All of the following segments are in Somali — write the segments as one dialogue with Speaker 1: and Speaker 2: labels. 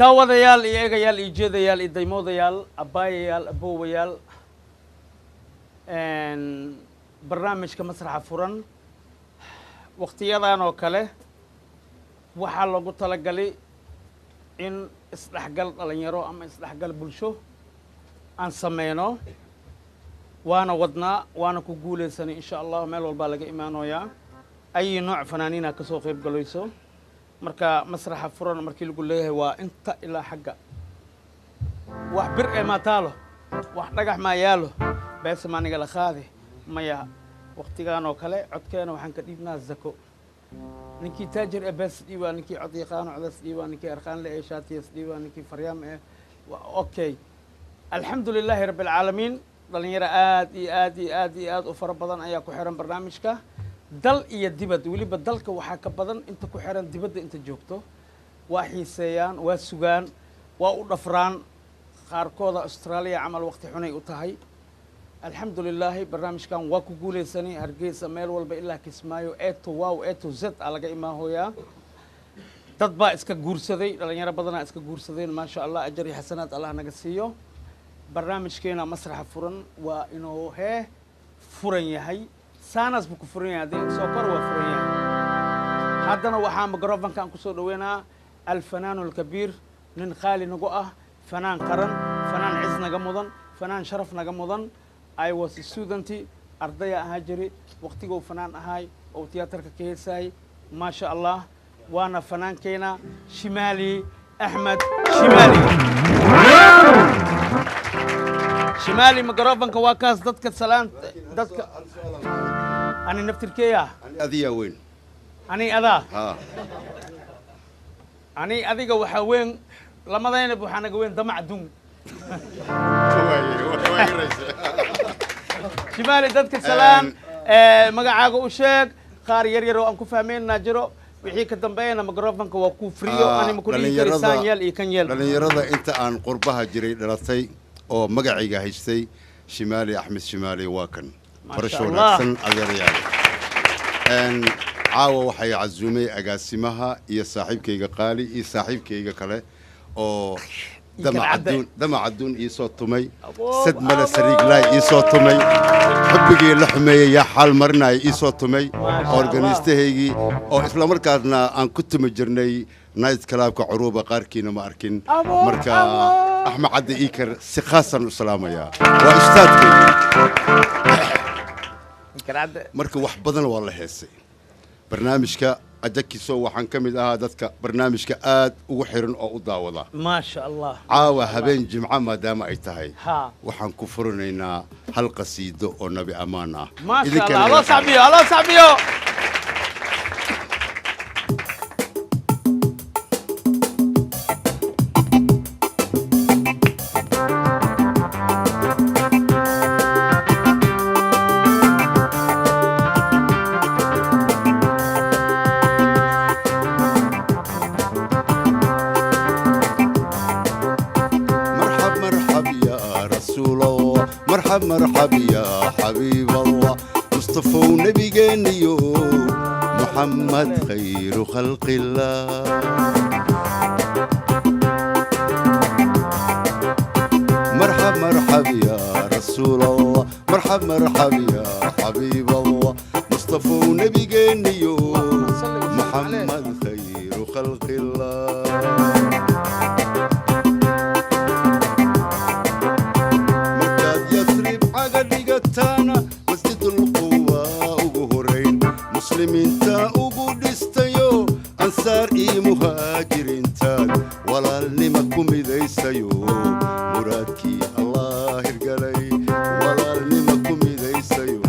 Speaker 1: daawadayaal iyo eegayaal iyo jeedayaal iyo daymoodayaal abaayayaal aboowayaal barnaamijka masraxa furan waqtiyadan oo kale waxaa loogu talagalay in isdhexgal dhalinyaro ama isdhexgal bulsho aan sameyno waana wadnaa waana ku guuleysanay insha allah meel walbaa laga imaanayaa ay nooc fanaaniina ka soo qayb galayso marka masraxa furan markii lagu leeyahay waa inta ilaa xagga wax bir ee ma taalo wax dhagax ma yaalo bees maaniga la qaade maya waqtigan oo kale codkeena waxaan ka dhiibnaa zako ninkii taajir ee bees dhiibaa ninkii cod yaqaano codas dhiibaa ninkii arqaan le ee shaatiyas dhiibaa ninkii faryaam ee okay alxamdulilaahi rabbil caalamiin dhalinyaro aad iyo aad iyo aad iyo aad u fara badan ayaa ku xiran barnaamijka dal iyo dibad weliba dalka waxaa ka badan inta ku xiran dibadda inta joogto waa xiiseeyaan waa sugaan waa u dhafraan qaarkooda austraaliya camal waqti xunay u tahay alxamdulilaahi barnaamijkan waa ku guuleysanay hargeysa meel walba ilaa kismaayo eto wow eto z aa laga imaahooyaa dad baa iska guursaday dhalinyaro badanaa iska guursadeen maasha allah ajar iyo xasanaad allah naga siiyo barnaamijkeena masraxa furan waa inuu furan yahay saanas buu ku furan yahay haddii soo kor waa furan yahay haddana waxaa microfonka aan kusoo dhaweynaa alfanaanu alkabiir nin qaali nagu ah fanaan qaran fanaan cis naga mudan fanaan sharaf naga mudan I was a student ardaya ahaa jiri waqtiguu fanaan ahaay oo tiyaatarka ka heesaay maasha allah waana fanaankeena shimaali axmed shimaali shimaali microfonka waa kaas dadka salaan dadka ani naftirkeeya
Speaker 2: adiga weyn
Speaker 1: ani adaa ani adiga waxaa weyn lamadayna waxaa naga weyn damac adduun shimaali dadka salaan magacaaga u sheeg qaar yar yar oo aan ku fahmaynaa jiro wixii ka dambeeyana microfonka waa ku friyo ani ma ku dhihi karisaan yeel iyo kan yeel
Speaker 2: dhalinyarada inta aan qurbaha jiray dhalatay oo magacayga haystay shimaali axmed shimaali waa kan barasho wanaagsan adeerayaal caawa waxay casuumay agaasimaha iyo saaxiibkayga qaali iyo saaxiibkayga kale oo damac adduun ii soo tumay sad male sariiglaay ii soo tumay xubbigii la xumeeyey yaa xaal marinaya ii soo tumay organistahaygii oo isla markaasna aan ku tumi jirnay night clubka curuuba qaarkiina ma arkin marka axmed cadde iikar si khaasan u salaamayaa waa ustaadkayga marka wax badan waa la heesay barnaamijka ajakiso waxaan ka mid ahaa dadka barnaamijka aad ugu xiran oo u daawada
Speaker 1: maasha allah
Speaker 2: caawa habeen jimco maadaama ay tahay waxaan ku furanaynaa hal qasiido oo nabi ammaan ah
Speaker 1: maasha allah aloo sacbiyo
Speaker 2: مرحب يا حبيب الله مصطفى ونبينا محمد خير خلق الله مرحب يا رسول الله مرحب يا حبيب الله مصطفى ونبينا محمد خير خلق الله مسجد القوة وهرين مسلمين تا وقودستيو أنصار إي مهاجرين تاد ولا لمكم إذيسيو مرادكي الله إرقلي ولا لمكم إذيسيو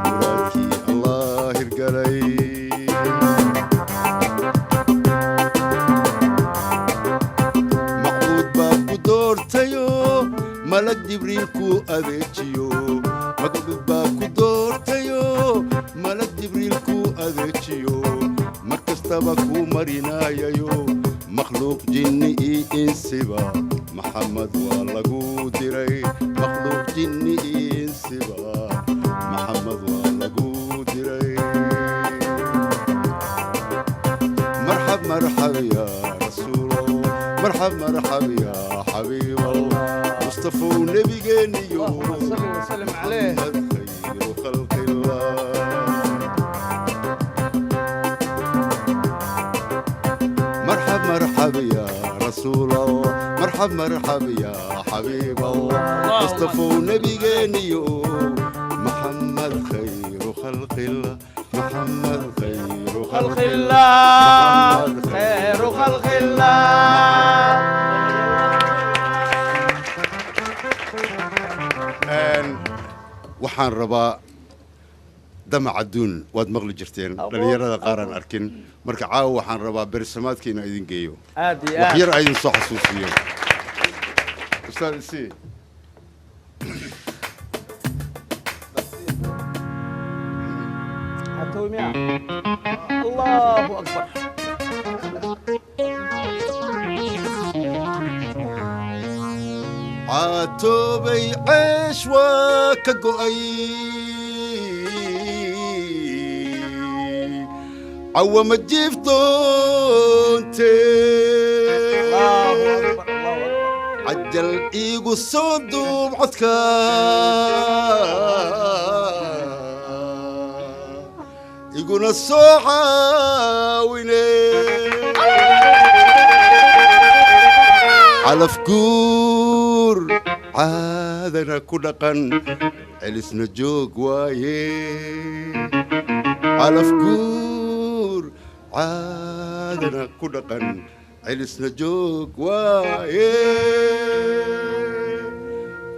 Speaker 2: مرادكي الله إرقلي معبود باب دورتيو ملك جبريل كو أذيتيو مقبوض باكو دورتيو ملك جبريل كو أذيتيو مركز تبكو مرينايو مخلوق جني إنسبا محمد والله ديري مخلوق جني إنسبا محمد والله ديري مرحب يا رسول الله مرحب مرحب يا حبيب الله مصطفى ونبي جانيو
Speaker 1: اللهم صل وسلم عليه
Speaker 2: خير خلق الله مرحب مرحب يا رسول الله مرحب مرحب يا حبيب الله مصطفى ونبي جانيو محمد خير خلق الله محمد خير
Speaker 1: خلق الله خير خلق الله
Speaker 2: waxaan rabaa damac adduun waad maqli jirteen dhalinyarada qaar aan arkin marka caawa waxaan rabaa berisamaadka inaan idin geeyo
Speaker 1: aad iyo
Speaker 2: wax
Speaker 1: aad
Speaker 2: yar aydin soo xasuusiyo ustaad isi
Speaker 1: هاتوا مياه الله أكبر
Speaker 2: عاتوبي عيش وكقوي عوام الجيف دونتي
Speaker 1: الله أكبر الله أكبر
Speaker 2: عجل إيقو الصدوب عسكا يقول الصوحة ويني على فكور عادنا كلقا علسنا جوق وايه على فكور عادنا كلقا علسنا جوق وايه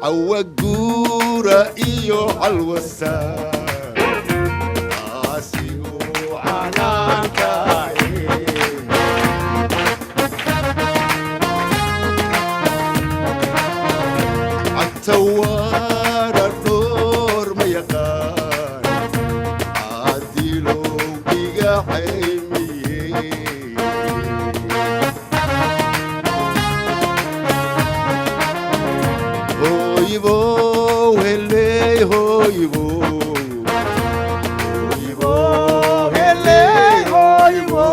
Speaker 2: عوقورة إيو عالوسا عاسيو عنانكا عالتوار النور ما يقان عاديلو بيقا حيمي هويبو هلي هويبو هويبو هلي هويبو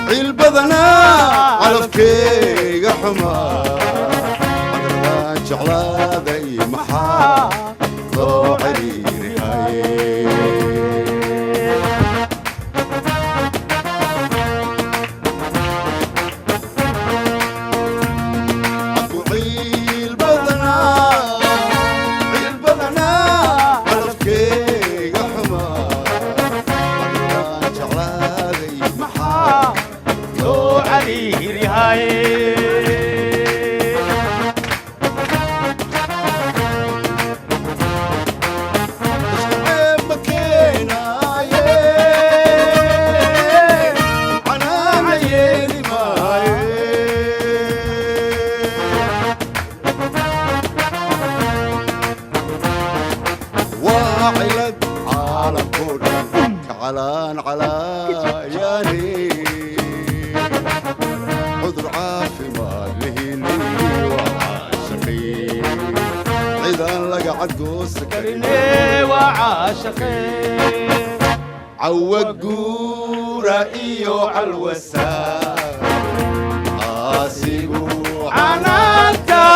Speaker 2: عيل بدنا على فكيك حمار عدنا شعلا ذي محا ضو عريري هاي عيل بدنا على فكيك حمار
Speaker 1: يو علي هاي
Speaker 2: علان على ياني عذر عافي ما لهيني وعاشقي عيدان لقى عدوسك
Speaker 1: كرني وعاشقي
Speaker 2: عوقورة إيو عالوسا آسيقو
Speaker 1: عنانتا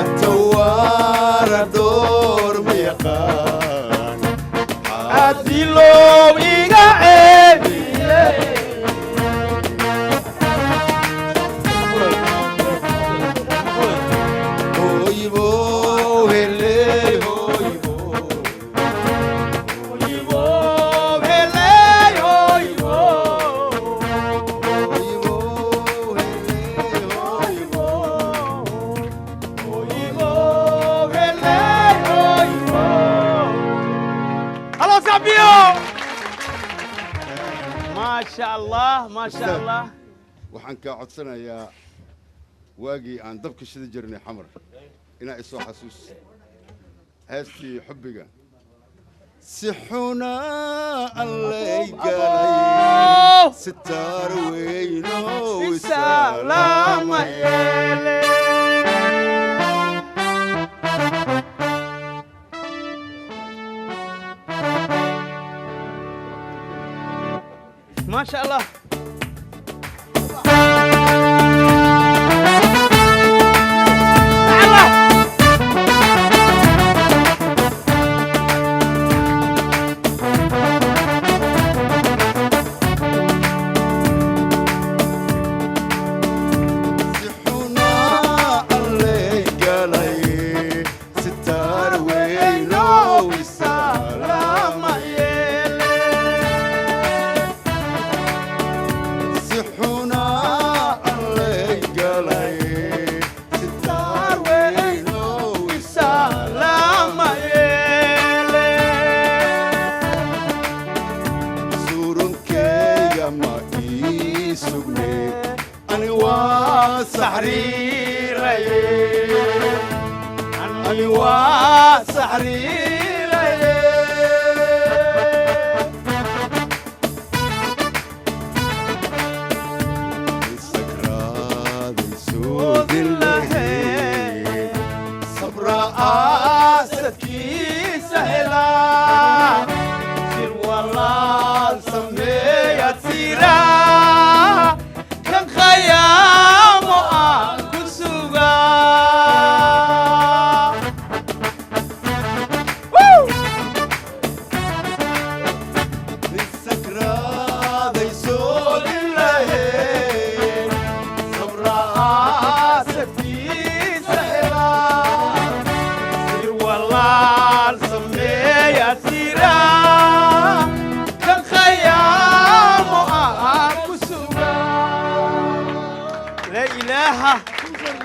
Speaker 2: عالتوار الدور ميقان
Speaker 1: أدلو إيغا
Speaker 2: هويبو هلي هويبو
Speaker 1: هويبو هلي هويبو الله ما شاء الله
Speaker 2: waxaan ka codsanayaa waagii aan dabka shida jirnay xamar inaa isoo xasuus heestii xubbiga si xuna allay galay sitaar weyno
Speaker 1: salaama yeele ما شاء الله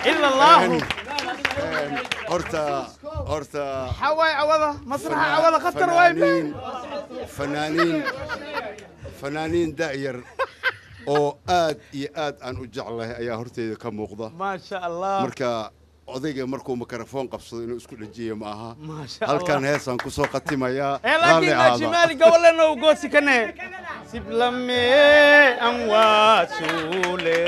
Speaker 1: إلا الله
Speaker 2: أرتا
Speaker 1: حواي عوضة مسرح عوضة خطر وين
Speaker 2: فنانين داير oo aad iyo aad aan u jeclahay ayaa horteeda ka muuqda
Speaker 1: ما شاء الله
Speaker 2: marka odayga markuu mikrafoon qabsado inuu isku dhajiyo ma aha
Speaker 1: ما شاء الله
Speaker 2: halkan heesaan ku soo qatimayaa
Speaker 1: لكن شمالي قولنا وقوسي كنا سيب لمي أمواتولي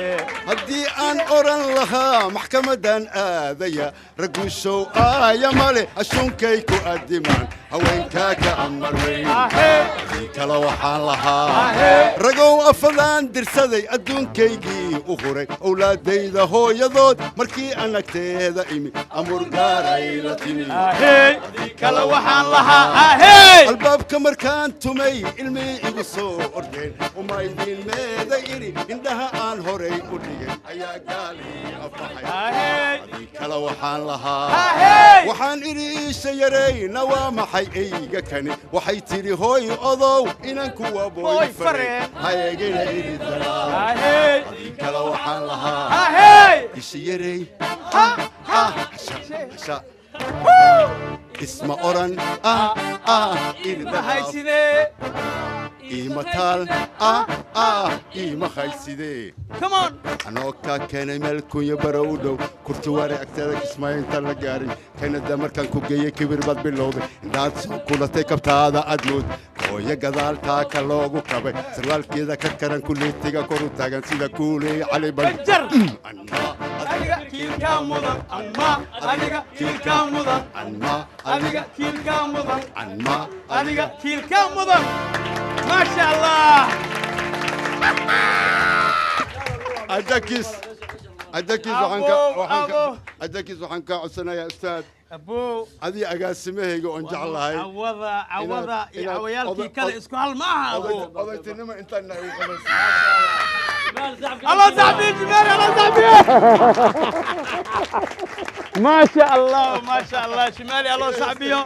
Speaker 2: haddii aan oran lahaa maxkamadan aadaya raggu show aaya male ashuunkay ku adimaan haweenkaa ka amar weyn kala waxaan lahaa ragow afadaan dirsaday adduunkaygii u huray owlaadayda hooyadood markii anagteeda imi amur gaaray la timi
Speaker 1: kala waxaan lahaa
Speaker 2: albaabka markaan tumay ilmii igu soo ordeen umaydin meeda iri indhaha aan horay u dhigay ayaa gaali afaxay kala waxaan lahaa waxaan idhi iisha yarayna waa maxay eyga kani waxay tidhi hooy odow inan kuwa booy fareen hayegina idhi dalaa kala waxaan lahaa isha yaray hasha isma oran
Speaker 1: هايسيدي
Speaker 2: إيما تال إيما خايسيدي
Speaker 1: كمان
Speaker 2: أنوكا كان ملكو يبرودو كرتواري أكترك اسماعين تلقاري كان الدمر كان كوجي كبير بد باللوضي دات كل تيكب هذا أدلود ويا قدال تاك اللوغو كبي سرال كذا ككرن كل تيجا كورو تاجن سيدا كولي علي
Speaker 1: بجر أنا كيل كامودا أما أنا كيل كامودا
Speaker 2: أما
Speaker 1: أنا كيل كامودا
Speaker 2: أما
Speaker 1: أنا كيل كامودا ما شاء الله
Speaker 2: أدكيس أدكيس وحنكا عسنا يا أستاذ
Speaker 1: أبو
Speaker 2: هذه أقاسمه يقول جعل هاي
Speaker 1: عوضة يا عويالتي كلا اسكو هالماها أبو
Speaker 2: قضيت إنما أنت إنه
Speaker 1: الله زعبي جمال الله زعبي ما شاء الله ما شاء الله شمالي الله زعبيه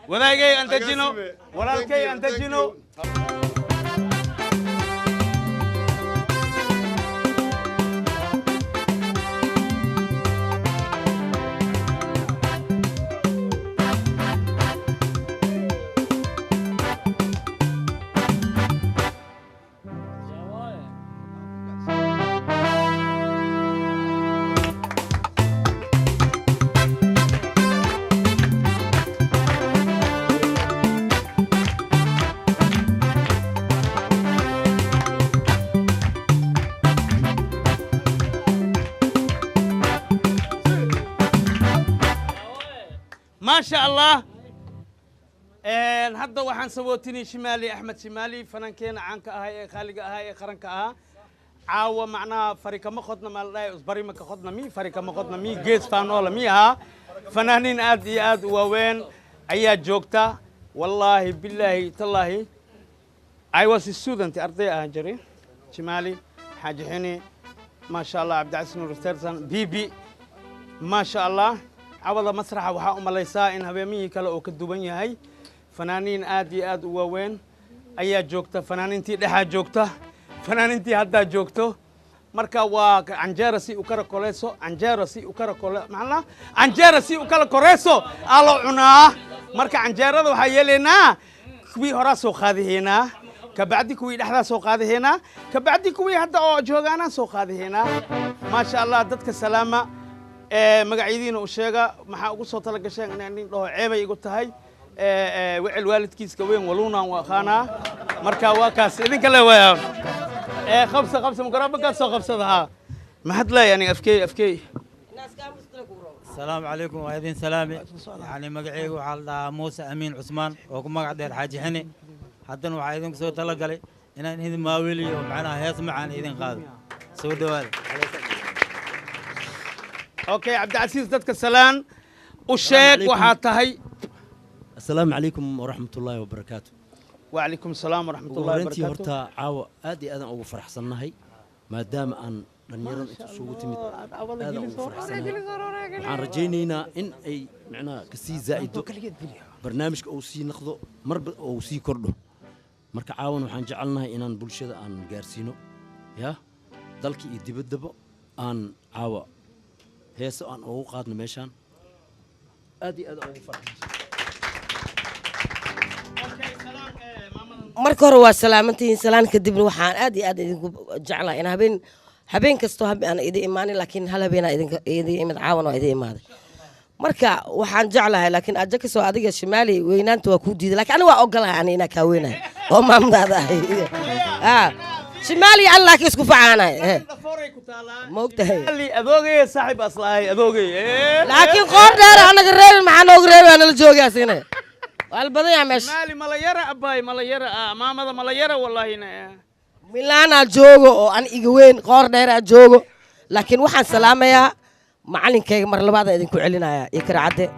Speaker 1: ولا جاي أنت جنو ولا الكي أنت جنو ما شاء الله هذا وحن سوتني شمالي أحمد شمالي فنانكين عنك هاي خالق هاي خرنك عاوة معنا فريق ما خدنا ما أصبري ما خدنا مي فريق ما خدنا مي جيز فانولا ميها فنانين آد ووين أيات جوكتا والله بالله تالله I was a student أرضي أهجري شمالي حاج حني ما شاء الله عبد العزيز نور ستيرسون بيبي ما شاء الله عوض مسرح وحا أماليسا إن هبيمي كلا أو كدوبني هاي فنانين آد ووين أيات جوكتا فنانين تي لها جوكتا فنانين تي هدا جوكتو marka waa anjeera si u kala koleeso anjeera si u kala kole macna anjeera si u kala koreeso alo cunaa marka anjeerada waxa yeeleenaa kuwii hore soo qaadaheena ka bacdi kuwii dhaxda soo qaadaheena ka bacdi kuwii hadda oo joogaana soo qaadaheena ma sha Allah dadka salaama magaciidiina u sheega maxaa ugu soo tala gasheen inaan dhaho ceebay igu tahay wicil waalidkiiska weyn waluuna waa qaana marka waa kaas idinka leeyahay خمسة مقربة قصة خمسة ها ما حد لا يعني أفكي
Speaker 3: السلام عليكم وأيدين سلامي يعني مقعي وعلى موسى أمين عثمان وكم مقعد الحاج حني حتى وعايدين سوي طلق علي إن هذا ما ولي ومعنا يسمع عن إيدين قاضي سوي دوال
Speaker 1: أوكي عبد العزيز دتك السلام والشيخ وحاتهي
Speaker 4: السلام عليكم ورحمة الله وبركاته
Speaker 1: وعليكم السلام ورحمة الله وبركاته.
Speaker 4: هرتا عاو آدي أنا أبو فرح صنهاي ما دام أن لنيرن سوتي مد هذا أبو فرح صنهاي عن رجينينا إن أي معنا كسي زائد برنامج أو سي نخذه مرب أو سي كرده مرك عاون وحن جعلنا إن بولشة أن جارسينو يا ذلك يدبدبو أن عاو هيس أن أو قادنا مشان آدي أنا أبو فرح
Speaker 5: marka hore waa salaamantiin salaan kadibna waxaan aad iyo aad idinku jeclahay in habeen kasto aan idin imaanin laakiin hal habeen idin imid caawan oo idin imaaday marka waxaan jeclahay laakiin aja ka soo adiga shimaali weynaanta waa ku diiday laakiin aniga waa ogolahay aan ina ka weynahay oo maamdaada shimaali allah ka isku facaanay moogtahay
Speaker 1: اللي أذوقي صاحب أصلاحي أذوقي
Speaker 5: laakiin qoor dheer anaga reebin maxaa noogu reebay anala joogaasina والبضيع مش
Speaker 1: مالي ملايرة أباي ملايرة ماما ملايرة والله هنا
Speaker 5: ميلانا جوجو أنا إجوين قار دايرة جوجو لكن واحد سلامة يا معلن كي مرة بعد إذن كعلنا يكر عدي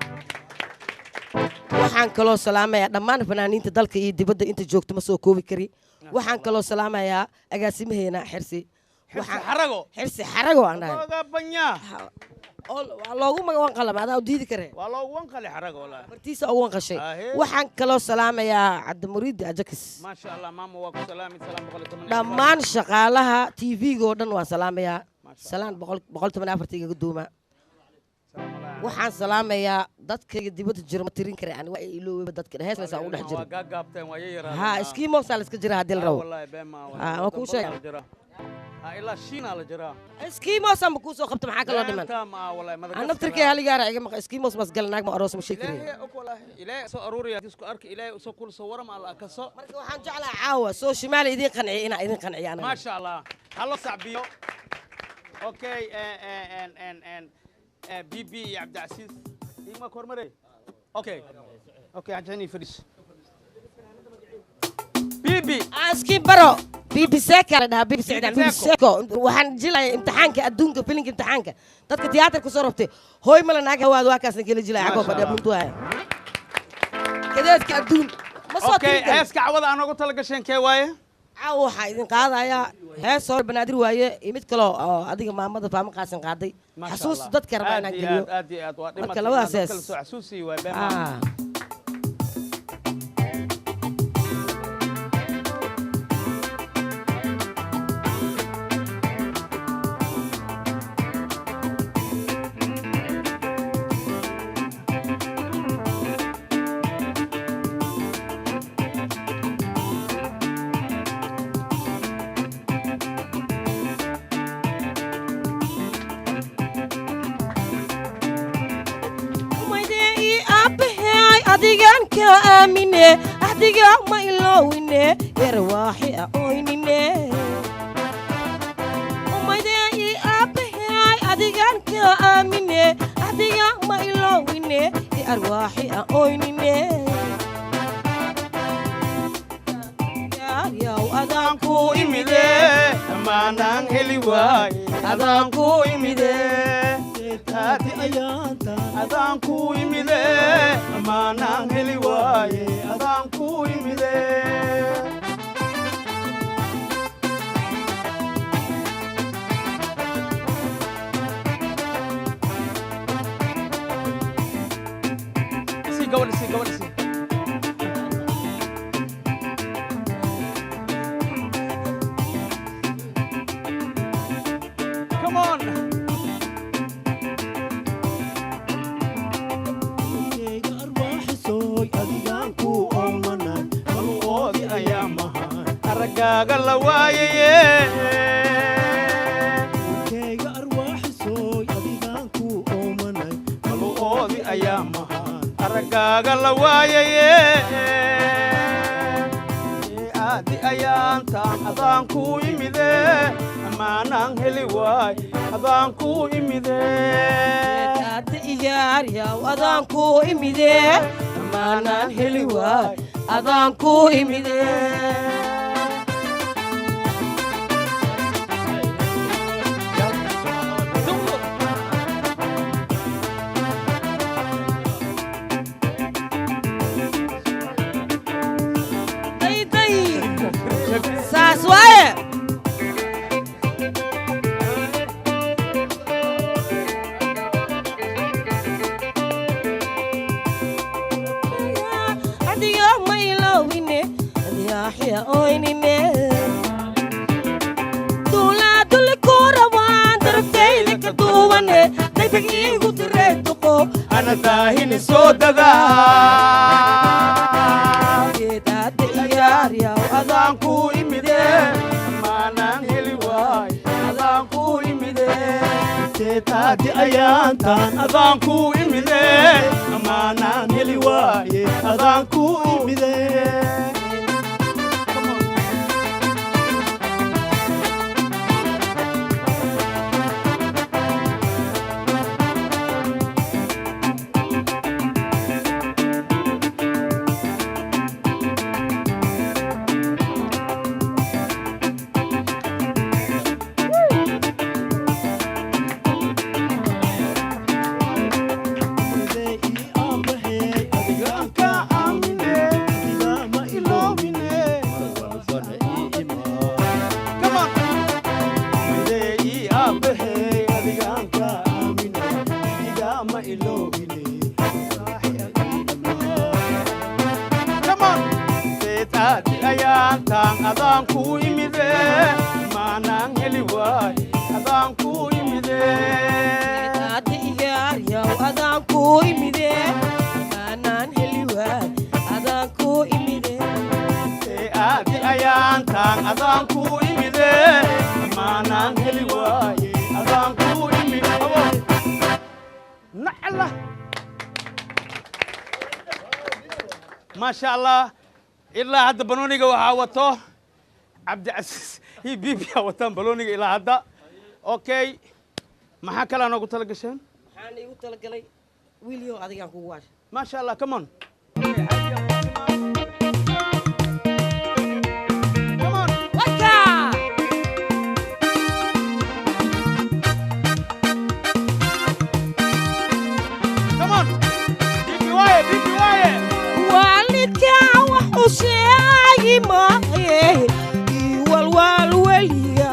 Speaker 5: واحد كلو سلامة يا لما أنا فنانين تدلك يدي بدأ أنت جوجت مسوي كوبي كري واحد كلو سلامة يا أجاسم هنا حرسي حرسي حرقو أنا والله ما وانقلب هذا وديدي كره
Speaker 1: والله وانقلي حرق والله
Speaker 5: مرتيسة أو وانقل شيء وحن كلو سلامة يا عبد المريد أجاكس
Speaker 1: ما شاء الله ماما واكو سلامي سلام بقول
Speaker 5: دمان شغالها تي في جوردن وسلامة يا سلام بقول تمن أفرتيجي قدومه وحن سلامة يا دتك دبت الجرم ترين كره يعني وإلو بدت كره هيس لسه أقول حجر ها اسكيمو سالس كجرا هدي الرو
Speaker 1: والله بما
Speaker 5: ما كل شيء
Speaker 1: إلا شين على جرا
Speaker 5: اسكيمو سام بكوسو خبط معاك الله دمان أنا بتركي هالي جارع يجمع اسكيمو بس قال ناقم أروس مشكلة
Speaker 1: إلهي سو أروري تسكو أرك إلهي سو كل صورة مع الأكسو
Speaker 5: مركو وحن جعله عاوة سو شمال يدين قنعي أنا يدين قنعي أنا
Speaker 1: ما شاء الله هلا صعبيو أوكي ان بيبي يا عبد العزيز ما كورمري اوكي عجاني فريش بيبي
Speaker 5: اسكي برو بيبي سكر ده بيبي سعيد بيبي سكو وحن جيلا امتحانك ادونك فيلينج امتحانك dadka tiyaatarka soo rabtay hooy mala naag hawaad waa kaas kala jilay ago fadhiya buntuhay kadeedka aduun ma soo
Speaker 1: okay heeska cawada aan ugu tala gasheen kee waaye
Speaker 5: caaw waxa idin qaadaya hees hor banaadir waaye mid kale oo adiga maamada faama qaasan qaaday xasuus dadka rabaa inaan geliyo
Speaker 1: aad waa
Speaker 5: marka labadaas hees
Speaker 1: kala soo xasuusi waa bema
Speaker 5: adigan ka aamine ahdiga ma ilowine yarwaaxi aqoynine umaydey aabbahay adigan ka aamine ahdiga ma ilowine أرواحي أوينيني يا وأدانكو إميدي
Speaker 1: أمانان هلي واي أدانكو إميدي تاتي
Speaker 6: ayaanta
Speaker 1: أدانكو إميدي أمانان هلي واي أدانكو إميدي سي قولي سي قولي سي Come on.
Speaker 6: keyga arwaaxi sooy adigaan ku oomanan
Speaker 1: Oodi ayaamaha aragaaga la waayaye
Speaker 6: keyga arwaaxi sooy adigaan ku oomanan
Speaker 1: oodi ayaamaha aragaaga la waayaye aadi ayaantaan adaan ku imide ammaanaan heli waay adaan ku imide
Speaker 5: Taati iyaar yaw أدانكو إميدي أمانان هلي واي أدانكو إميدي داي داي ساسواي adiga ma ilowine adiga oynine duulaaduli ku rabaan darabtayda ka duubane degdeg iigu direetuqo
Speaker 1: ana daahini soo dagaa
Speaker 5: geedaada iyaar yaw
Speaker 1: adaan ku imide ammaanaan heli waay adaan ku imide teetaadi ayaantaan adaan ku imide ammaanaan heli waaye adaan ku imide
Speaker 6: sidee ii aabahey
Speaker 1: adigaan ka aamine
Speaker 6: adigaa ma
Speaker 1: iloobine
Speaker 6: walbana ii imaa
Speaker 1: Come on. Midee ii aabahey adigaan ka aamine idigaa ma iloobine Come on. Seetaadi ayaantaan adaan ku imide maanaan heli waay adaan ku imide
Speaker 5: geedaada iyaar yaw أدانكو إميدي أمانان هلي واي أدانكو إميدي
Speaker 1: Seetaadi ayaantaan adaan ku imide maanaan heli waaye adaan ku imide nacla ما شاء الله إلا هذا بلونيجا وعوته عبد العزيز هي بيبي وتم بلونيجا إلى هذا أوكي ما حكى أنا قلت لك شيء
Speaker 5: waxaan igu talagalay wiilyo adigaan kugu waasha
Speaker 1: ما شاء الله كمان كمان
Speaker 5: waka
Speaker 1: كمان دي رواية دي رواية
Speaker 5: waalidka wuxuu sheegi maaye iwalwaal weliga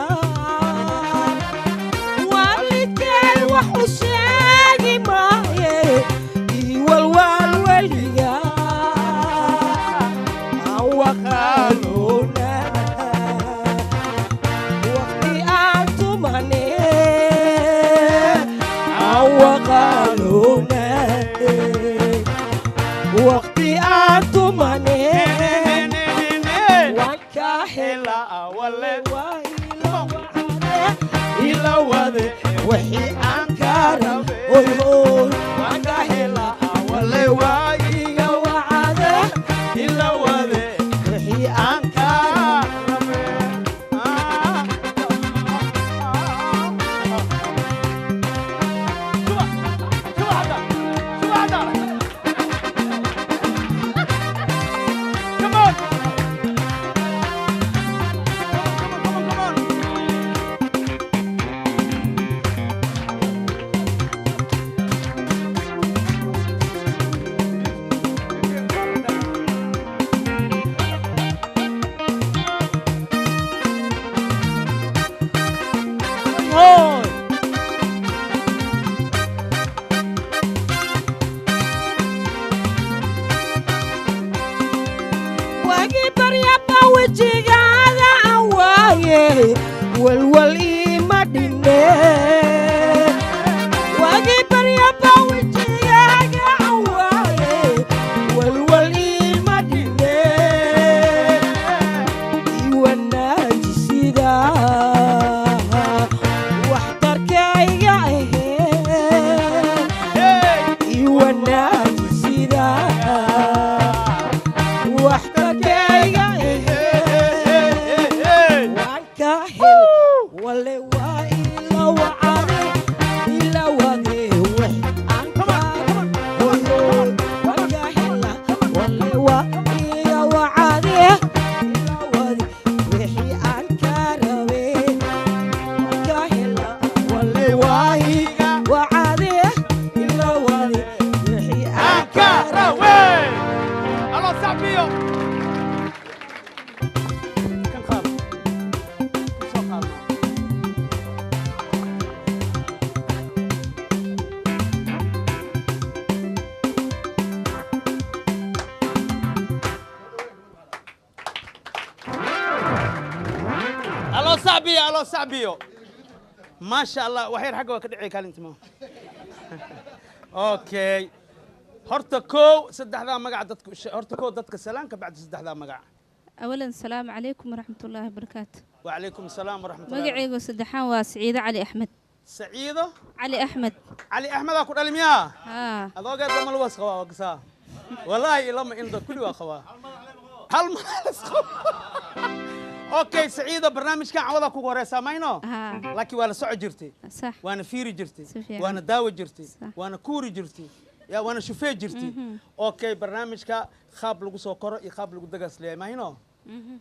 Speaker 5: waalidkay wuxuu sheegi maaye iwalwaal weliga aan waqaanuna waqti aan tumane aan waqaanuna waqti aan tumane waan ka hela ila wade wixii aan ka rabe oy oy waan ka hela wale waa iga wacade ila wade wixii aan ka rabe madine wagi barya bawijiyaga awaaye walwal madine iwanaaji sida waxtarkayga aheen iwanaaji sida waxtarkayga aheen waan ka hel wale waa ila wacade ila wade wax aan ka hoyo waan ka hela wale waa ila wacade ila wade wixii aan ka rabe waan ka hela wale waa ila wacade ila wade wixii aan ka rabe
Speaker 1: الله صعبيو كم خاب كم خاب الله صعبيو ما شاء الله وحير حقه كدعي كان انت ما اوكي horta kow saddexdaa magac dadku horta kow dadka salaanka bacda saddexdaa magac
Speaker 7: أولاً السلام عليكم ورحمة الله وبركاته.
Speaker 1: وعليكم السلام ورحمة الله
Speaker 7: مقعي وسدحان وسعيدة علي أحمد.
Speaker 1: سعيدة
Speaker 7: علي أحمد.
Speaker 1: علي أحمد أكون ألميا
Speaker 7: ها
Speaker 1: هذا قاعد لما الوسخ وقصا والله لما إنه كل وخوا هل ما أوكي سعيدة برنامج كان عوضك وقرأ ماينو لكن وأنا سعد جرتي
Speaker 7: صح
Speaker 1: وأنا فيري جرتي
Speaker 7: سفيان.
Speaker 1: وأنا داوي جرتي
Speaker 7: صح.
Speaker 1: وأنا كوري جرتي يا وأنا شوفي جرتي أوكي برنامج كا خاب لقو سكر يخاب لقو دقس ليه ماينو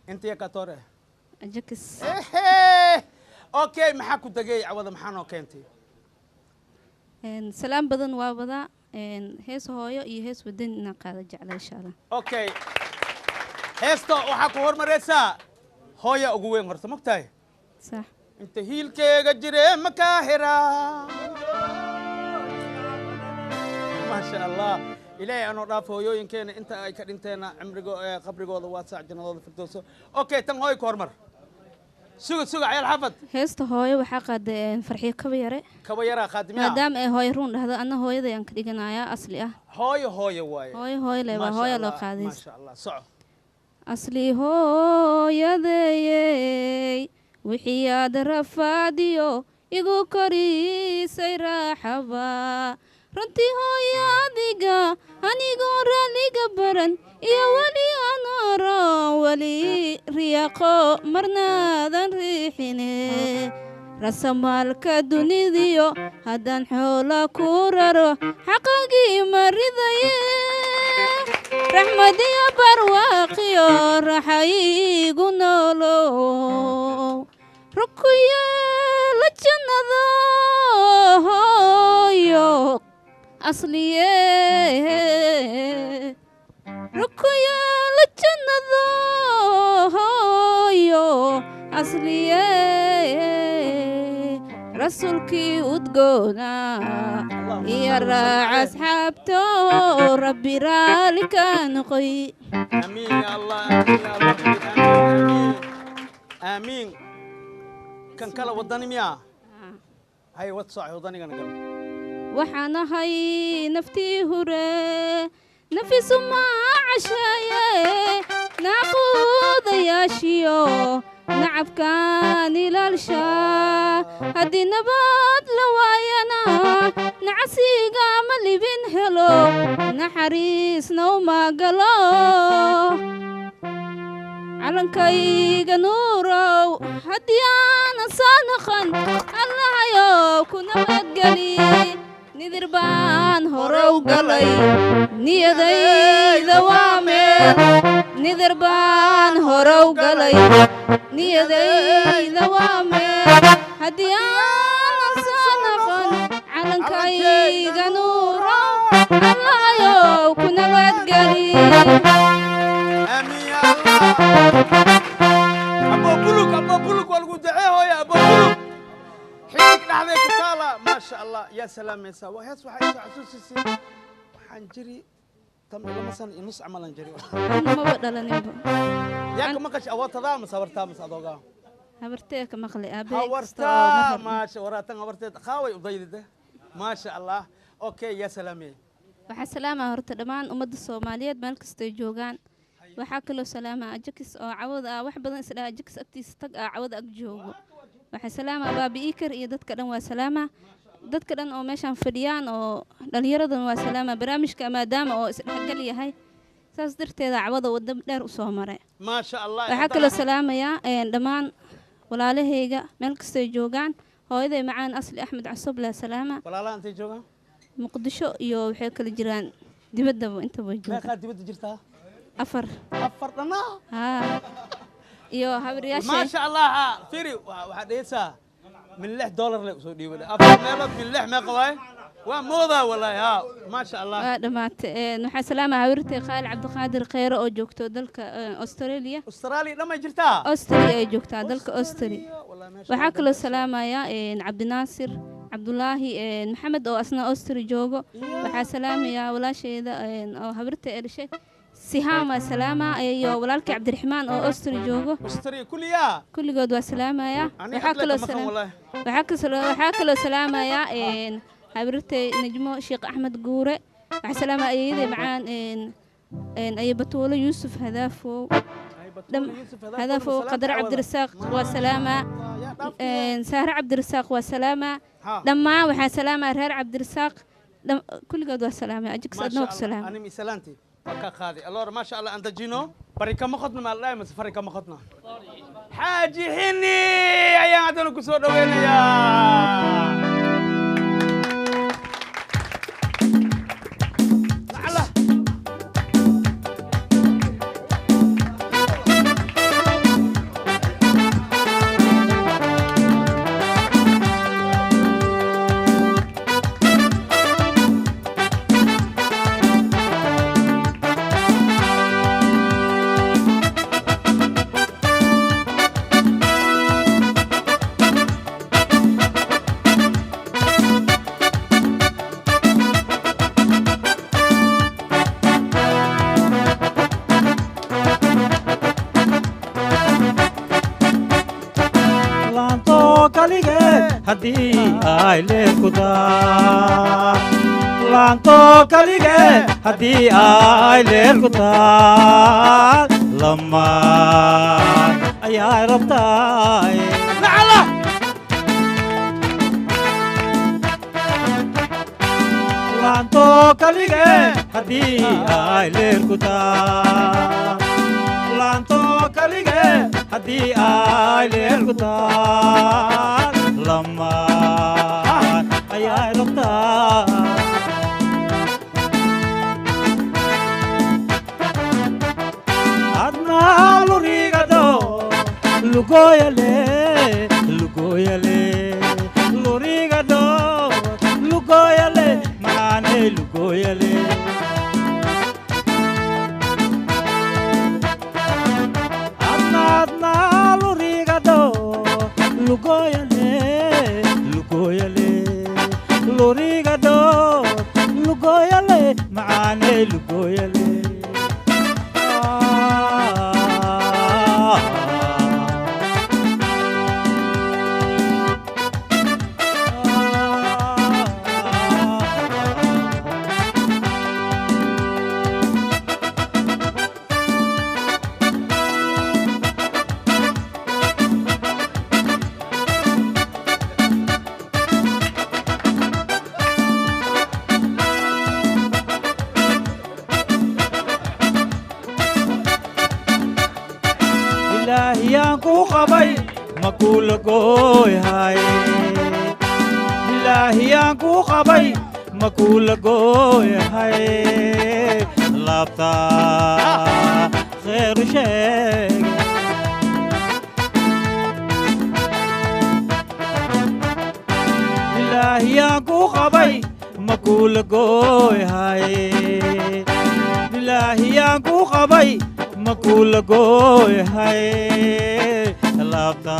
Speaker 1: أنت يا كاتورة
Speaker 7: أجكس.
Speaker 1: أوكي محاكو دقي عوض محانو كنتي
Speaker 7: سلام بدن وابدا هيس هويو هيس ودين نقاد جعل إن شاء الله.
Speaker 1: أوكي هيستو وحاكو هرمريسا هويا أقوين هرت مكتاي
Speaker 7: صح.
Speaker 1: أنت هيل كي جري مكاهرة ما شاء الله إلهي أنا رافع هويو يمكن أنت كأنتنا عمرجو قبرجو واسع جنود الفردوس أوكي تم هوي كورمر سوق عيال حفظ
Speaker 7: هيست هويو وحقد فرحي كبيرة.
Speaker 1: كبيرة خادمة
Speaker 7: ما دام هوي رون هذا أنا هوي ذا ينكدينا يا أصلي
Speaker 1: هوي واي
Speaker 7: هوي لا هوي لو
Speaker 1: ما
Speaker 7: قاديس.
Speaker 1: شاء الله صعب
Speaker 7: أصلي هو يدي وحياد رفاديو يقو كوري سيرا حبا رنتي هو ياديقا أنيقو راليقا برن يا ولي أنا را ولي رياقو مرنا ذن ريحيني رسمالك دونيديو هدان حولا كورارو حقاقي مريضايه رحمدي برواقيو رحاي قنولو ركويا لجنة يو أصليه ركويا لجنة يو أصليه رسولكي ودقونا يا راعي أصحابته ربي رالك نقي
Speaker 1: آمين يا الله آمين يا ربي آمين آمين كان كلا وضني مياه هاي وتصعي وضني كان كلا
Speaker 7: وحنا هاي نفتي هوري نفس ما عشايا ناخذ يا شيو نعب كان إلى الشا هدي نبات لواينا نعسي قام اللي بين هلو نحريس نوما قلو علنكي نورو هدي أنا صانخا الله يو كنا مدقلي نذر بان هرو قلي نيدي ذوامر نذر بان هرو قلي نيدي ذوامر هدي أنا صانخا علنكي نورو الله يو كنا مدقلي
Speaker 1: آمين يا الله أبو بلوك والقدعيه يا أبو بلوك حينك نحن كتالة ما شاء الله يا سلام يا سوا هيس وحي عسوسي حنجري تم إذا مثلا نص عملا نجري
Speaker 7: ما بدل نبى
Speaker 1: ياك ما كش أول تضام صورتها مس أدوغا
Speaker 7: habartee ka maqli aabe
Speaker 1: hawartaa maasha waraatan habarteed qaaway udaydida maasha allah okay ya salaamay
Speaker 7: waxaa salaamaa horta dhammaan ummadda Soomaaliyeed meel kasta ay joogaan waxaa kaloo salaamaa ajakis oo cawada ah wax badan isdhaa ajakis agtiisa tag ah cawada ag joogo waxaa salaamaa baabi iikar iyo dadka dhan waa salaamaa dadka dhan oo meeshaan fadhiyaan oo dhalinyaradan waa salaamaa barnaamijka maadaama oo isdhexgal yahay saas darteeda cawada waddo dheer u soo maray
Speaker 1: maasha allah
Speaker 7: waxaa kaloo salaamayaa dhammaan walaalahayga meel kasta ay joogaan hooyaday macaan asli axmed cusub la salaama
Speaker 1: walaalaha intay joogaan
Speaker 7: muqdisho iyo waxay kala jiraan dibaddaba inta way joogaan
Speaker 1: meeqa dibadda jirtaa
Speaker 7: afar
Speaker 1: dhanaa
Speaker 7: haa iyo habaryaashay
Speaker 1: maasha allah firi waxaa dhehaysaa من $6 لك سو ديبل أفضل ميلاد من لح ما قواي وموضة والله ها ما شاء الله
Speaker 7: دمات نحن سلامة هورتي خال عبد القادر خير أو جوكتو دلك أستراليا
Speaker 1: لما جرتها
Speaker 7: أستراليا جوكتها دلك أستراليا وحكلو سلامة يا عبد الناصر عبد الله محمد أو أصلا أستري جوجو وحا سلامة يا ولا شيء ذا أو هورتي إرشي سهامة سلامة أيوة ولالك عبد الرحمن أو أستري جوجو
Speaker 1: أستري كل
Speaker 7: جود وسلامة يا وحكلو سلامة وحكلو سلامة يا هبرتي نجمو شيخ أحمد قورة وحسلامة أيدي معان أي بطولة يوسف هدافو هدافو قدر عبد الرزاق وسلامة سهر عبد الرزاق وسلامة لما وحسلامة رهر عبد الرزاق كل قد وسلامة أجيك صدنوك سلامة
Speaker 1: أنا مسلانتي فكا خادي الله ما شاء الله أنت جينو بريكا مخطنا مع الله مس فريكا مخطنا حاجي حني يا عدنا كسور وين يا
Speaker 6: laanto kalige haddii ay leel ku taal lama ayaa rabtaay laanto kalige haddii ay leel ku taal laanto kalige haddii ay leel ku taal lama ayaa rabtaa adnaa lurigado lugoyale lugoyale lurigado lugoyale maane lugoyale adnaa lurigado lugoyale lugoyale lurigado lugoyale maane lugoyale makula goyhay ilaahiyaan ku qabay makula goyhay laabta khayru sheeg ilaahiyaan ku qabay makula goyhay ilaahiyaan ku qabay makula goyhay laabta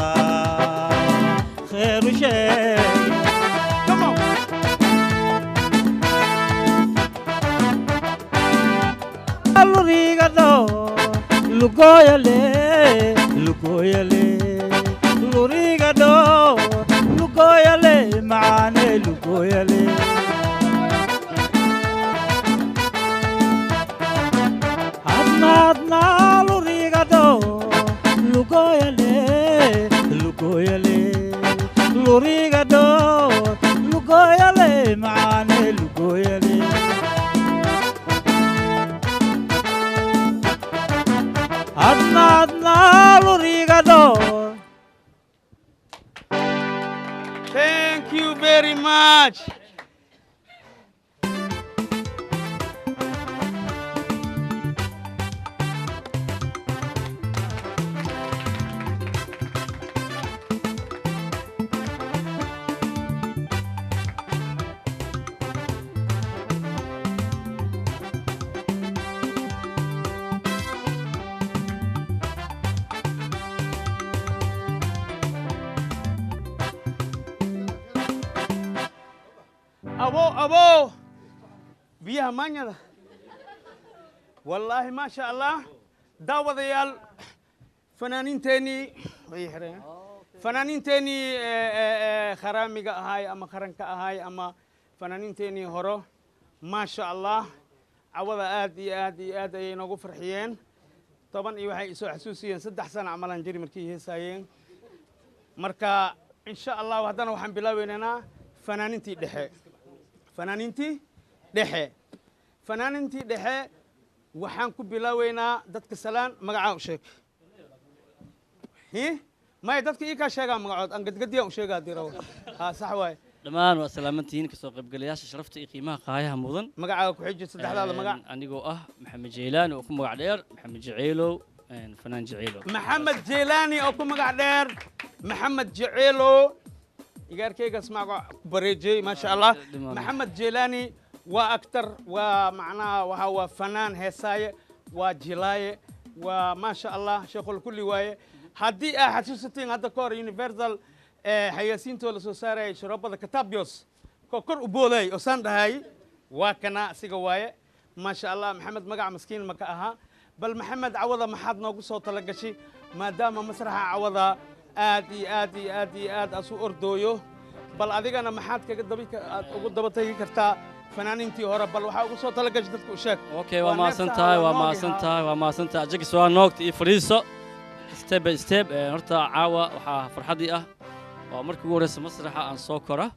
Speaker 6: khayru sheeg lurigado lugoyale lugoyale lugoyale adna lurigado lugoyale lugoyale lurigado lugoyale maane lugoyale adna lurigado.
Speaker 1: Thank you very much. أبو بيها مانيا والله ما شاء الله داود يال فنانين تاني فنانين تاني خرامي هاي أما خرنك هاي أما فنانين تاني هرو ما شاء الله عوض آدي نوقف فرحيين طبعا إيوه سو حسوسيا 6 سنة عملا جري مركي هسايين مركا إن شاء الله وهدنا وحن بلاويننا فنانينتي دحي فنانينتي دحي waxaan ku bilaaweynaa dadka salaan magaca u sheeg may dadka ii ka sheegaa magacood aan gadgadiya u sheegaa diraw ha sax waay
Speaker 8: dhammaan waa salaamantihiin ka soo qaybgalayaasha sharafta iyo qiimaha qaayaha mudan
Speaker 1: magacaaga ku xiji saddexdaada magac
Speaker 8: anigoo ah maxamed jeylaani oo ku magac dheer maxamed jaceylow fanaan jaceylow
Speaker 1: maxamed jeylaani oo ku magac dheer maxamed jaceylow igaarkayga ismaaco bareejay ma sha Allah maxamed jeylaani وأكتر ومعناها وهو فنان هساية وجلاية وما شاء الله شيخ الكل واي هدي حسوستين هذا كور يونيفرسال حياسين تول سوساري شرابة كتابيوس كوكر أبولي أساند هاي وكنا سيجواي ما شاء الله محمد مقع مسكين مكاها بل محمد عوضة ما حد ناقص صوت لقشي ما دام مسرح عوضة آدي أسو أردويو بل أديك أنا ما حد كدبيك أقول دبتي كرتا فنانينتي هورا بل waxaa ugu soo tala gashay dadku sheeg
Speaker 8: okay waa ma santaa jig soo noqt iyo fariiso step by step horta caawa waxa farxadii ah waa markii ugu horeysay masraxa aan soo kora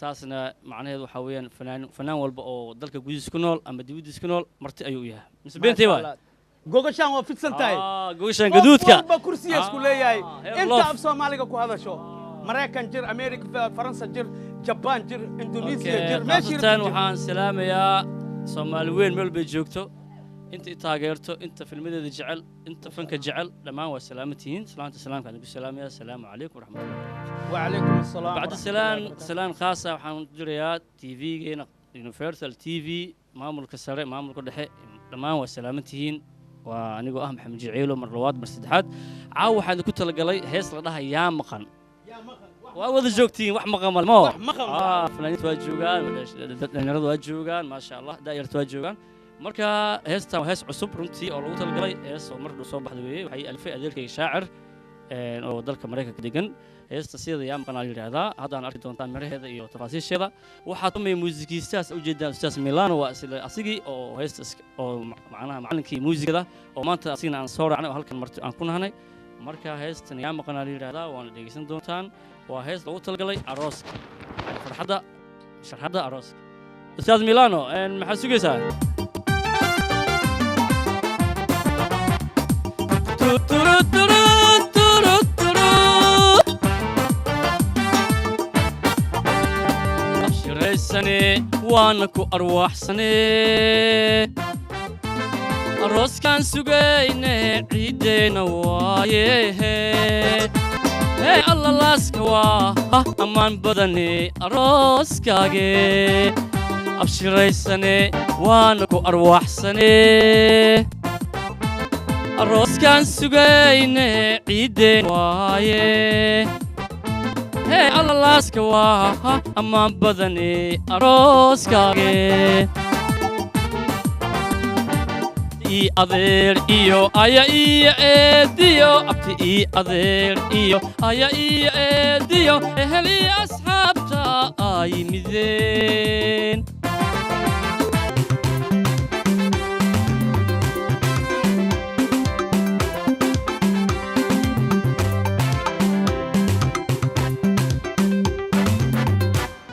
Speaker 8: taasna macnaheedu waxa weeyaan fanaan walba oo dalka gudihiisa ku nool ama dibadiisa ku nool marti ayuu yahay misbeentay waa
Speaker 1: gogashan waa fidsan tahay
Speaker 8: gogashan gaduudka
Speaker 1: ba kursiga isku leeyahay inta af Soomaaliga ku hadasho Mareykan jir Amerika Faransa jir Japan jir Indonesia jir
Speaker 8: meeshii waxaan salaamayaa Soomaali weyn meel bay joogto inta taageerto inta filmadeeda jecel inta fanka jecel dhamaan waa salaamatihiin salaamka aan ku salaamayaa assalaamu calaykum waraxmatullaahi
Speaker 1: wa calaykum assalaam
Speaker 8: bacda salaan khaas ah waxaan jirayaa TV-geena Universal TV maamulka sare maamulka dhexe dhamaan waa salaamatihiin waa anigoo ah maxamed jaceylo mar labaad mar saddexaad caaw waxaan ku talagalay hees la dhahay yaa maqan وأود جوكتين وح مقام المو فلانيت واجوجان دنيرد واجوجان ما شاء الله دايرة واجوجان مركا هيستا وهيس عصب رنتي أو لوطة الجلي هيس ومرد وصوب بحدوي وحي ألفي أدير كي شاعر أو ذلك مريكا كديجن هيستا سيد يام قناة هذا أنا أريد أن تعمل هذا إيو تفاصيل شذا وحاطمي موسيقي أستاذ وجدا أستاذ ميلانو وأسئلة أصيجي أو هيستا أو معناها معلن كي موسيقى ده أو ما أنت أصينا عن صورة عنه وهلك مرت أكون هني مركا هيستا يام قناة هذا وأنا ديجسن دونتان وهيس لو تلقلي عروس فرحدا شرحدا عروس أستاذ ميلانو إن محسوقيسا أبشر السنة وانكو أرواح سنة عروس كان سوقينه عيدينا وايه الله لاسك واه أمان بدني أروسكاجي أبشر السنة وانكو أرواح سنة أروس كان سجينة عيدين وايه الله لاسك واه أمان بدني أروسكاجي إي أذير إيو أيا إي إديو أبتي إي أذير إيو أيا إي إديو أهلي أصحابتا yimideen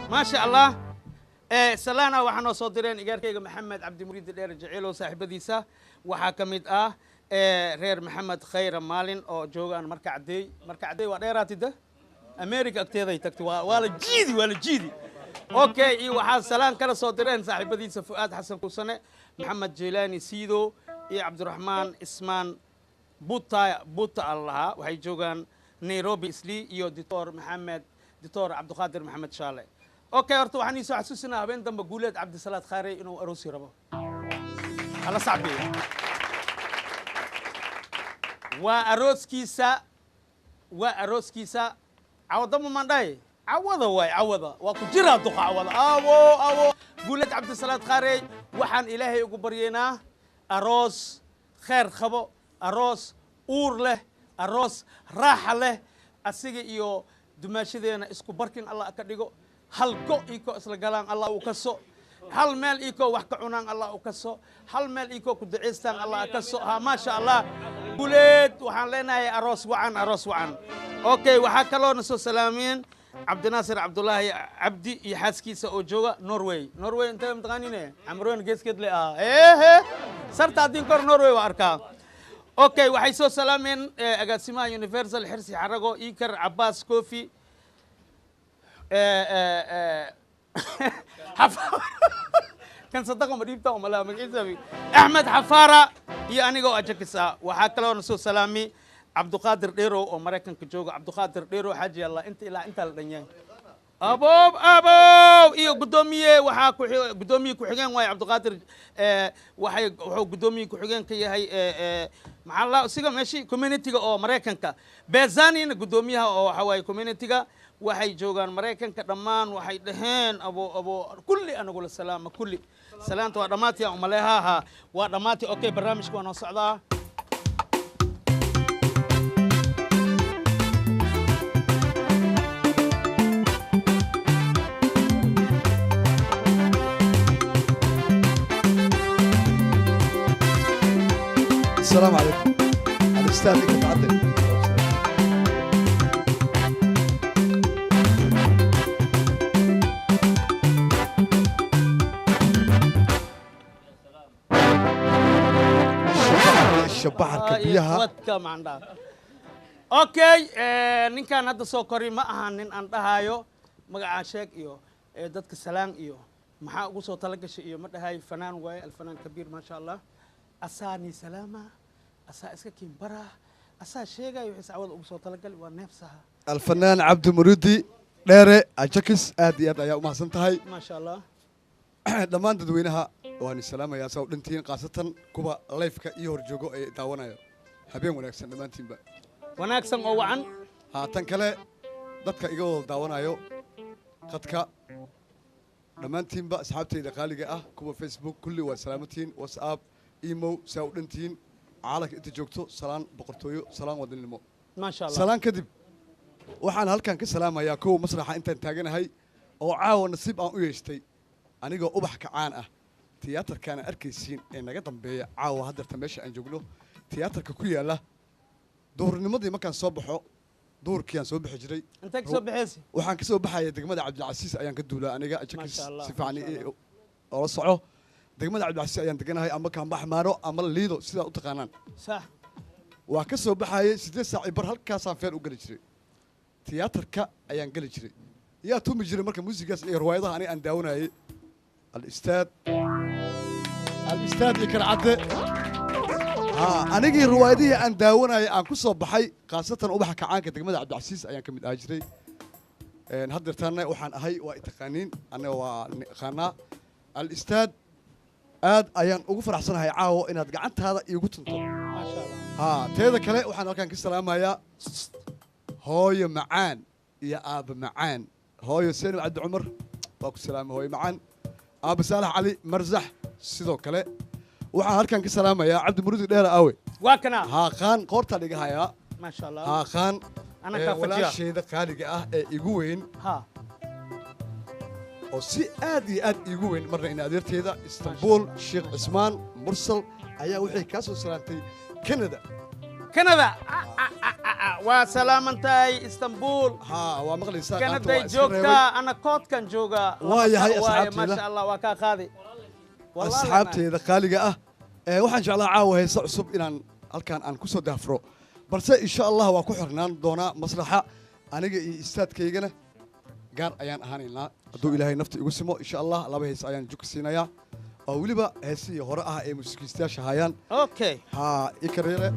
Speaker 1: ما شاء الله سلانا waxaan soo direen igarkayga maxamed cabdi muriid dheer jaceylo saaxiibadiisa waxa kamid ah reer maxamed khayra maalin oo joogaan marka cadeey waa dheeraatida america agteeda ay tagtay waa la jiidi okay iyo waxa salaan kala soo direen saaxiibadiisa fuad xasan kusane maxamed jeelani siido iyo cabdiraxmaan ismaan buta allah waxay joogaan nairobi isli iyo دكتور عبد القادر محمد شالي اوكي horta waxaan isoo xasuusinaa habeen dambe guuleed cabdisalaad khaare inuu aroosi rabo ala sacbi waa arooskiisa cawada ma mandhay cawada waa ku jira duqa cawada awo guuleed cabdisalaad khaare waxaan ilaahay ugu baryeynaa aroos khair qabo aroos uur leh aroos raaxa leh asiga iyo dumaashadeena isku barkin Allah ka dhigo hal go iko isla galaan Allah uu kaso hal meel iko wax ka cunaan Allah uu kaso hal meel iko ku duceystaan Allah ka so ha ma sha Allah guuleed waxaan leenahay aroos wacan okay waxa kaloo na soo salaameen Cabdinaasir Cabdullaahi Cabdi iyo xaaskiisa oo jooga Norway intee maqaanine amroon geeskeed le sarta adin kor Norway waa arkaa okay waxay soo salaameen agaasimaha Universal xirsi xarago Ikar Abbas Kofi kan sadaqa madibta oo malaha magaciisa Ahmed Xafaara iyo aniga oo ajakisa waxa kale oo soo salaami Cabduqaadir Dheero oo Mareykanka jooga Cabduqaadir Dheero xaaji Allah inta la dhanyahay abow iyo gudoomiye waxa ku gudoomiye ku xigeen way Cabduqaadir wuxuu gudoomiye ku xigeen ka yahay maxaa la siga meeshii community-ga oo Mareykanka Bezanina gudoomiyaha oo waxa way community-ga waxay joogaan Mareykanka dhammaan waxay dhaheen abo kulli anagu la salaama kulli salaanta waa dhamaatay umaleeha waa dhamaatay okay barnaamijku waa noo socdaa
Speaker 9: السلام عليكم الاستاذ يتعدل الشبحر كبيها
Speaker 1: اوكي ninkan hadda soo kori ma ahan nin aan dhahayo magaca sheeg iyo dadka salaan iyo maxaa ugu soo tala gashay iyo ma dhahay fanaan way alfanaan kabiir ma sha Allah أساني سلامة إسكاكين برا شيغا يحس عوض أبو صوت لقل ونفسها
Speaker 9: الفنان عبد المريدي ديري أجاكس آدي يا أم حسن تهي
Speaker 1: ما شاء الله
Speaker 9: دمان تدوينها واني السلامة يا سو دنتين قاسة كوبا لايفكا إيهور جوجو إيه داوانا حبيهم وناكسن دمان تيمبا
Speaker 1: وناكسن أو عن
Speaker 9: تنكلا دتك إيجو داوانا قدك دمان تيمبا أصحابتي دقالقة كوبا فيسبوك كل وسلامتين واتساب إيمو ساودنتين عالك أنت جوكتو سلام بقرتويو سلام ودن المو
Speaker 1: ما شاء الله
Speaker 9: سلام كذب وحنا هالكان كسلام يا كو مسرح أنت تاجنا هاي أو عاو نصيب أو يشتي أنا جو أبح كعانة تياتر كان أركيسين إن قدم بيا عاو هذا تمشي أن جوجلو تياتر كويا له دور الماضي ما كان صبحه دور كان صبح جري
Speaker 1: أنت كصبح حسي
Speaker 9: وحنا كصبح يا دقمة عبد العزيز أيام كدولة أنا جا أشكل سفعني أو صعو دقمة عبد العزيز أيام تجينا هاي أما كان بحمارو أما الليدو سيدا أتقانان
Speaker 1: صح
Speaker 9: وكسو بحاي سيدي ساعة بر هالكاسان فين وقل جري تياتر كا أيام قل جري يا توم جري مركب موسيقى روايضة أنا أنداونا هاي الأستاذ يكر عدى أنا جي روايدي أنداونا هاي أنا كسو بحاي خاصة أبحى كعانك دقمة عبد العزيز أيام كمل أجري نهدر تانا وحن هاي وإتقانين أنا وخانا الأستاذ aad ayaan ugu faraxsanahay caawo inaad gacantaada iigu tunto
Speaker 1: ما شاء الله
Speaker 9: teeda kale waxaan halkan ka salaamayaa hooyo macaan iyo aaba macaan hooyo Seenab Cabdi Cumar waa ku salaamay hooyo macaan aaba Saalax Cali Marzax sidoo kale waxaan halkan ka salaamayaa Cabdi Muriid Dheer Aawe
Speaker 1: waa kana
Speaker 9: qaan qoorta dhiga haya
Speaker 1: ما شاء الله
Speaker 9: qaan
Speaker 1: أنا كافجيا
Speaker 9: walaasheeda qaaliga ah ee igu weyn oo si aad iyo aad iigu weyn marna in adeerteeda istanbul sheekh cismaan mursal ayaa waxay kaa soo salaantay canada
Speaker 1: kanada waa salaamantahay istanbul
Speaker 9: haa waa maqlaysaa
Speaker 1: kanaday joogtaa ana koodkan joogaa
Speaker 9: waa yahay
Speaker 1: waaye
Speaker 9: asxaabteeda
Speaker 1: maasha allah waa kaa qaadi
Speaker 9: asxaabteeda qaaliga ah waxaan jeclaa caawa heesa cusub inaan halkaan aan ku soo daafuro balse insha allah waa ku xirnaan doonaa maslaxa aniga iyo istaadkaygana gaar ayaan ahaanaynaa hadduu ilaahay nafta igu simo insha allah laba hees ayaan juka siinayaa oo weliba heesihii hore ah ee muusikiistayaasha hayaan
Speaker 1: okay
Speaker 9: haa ikareere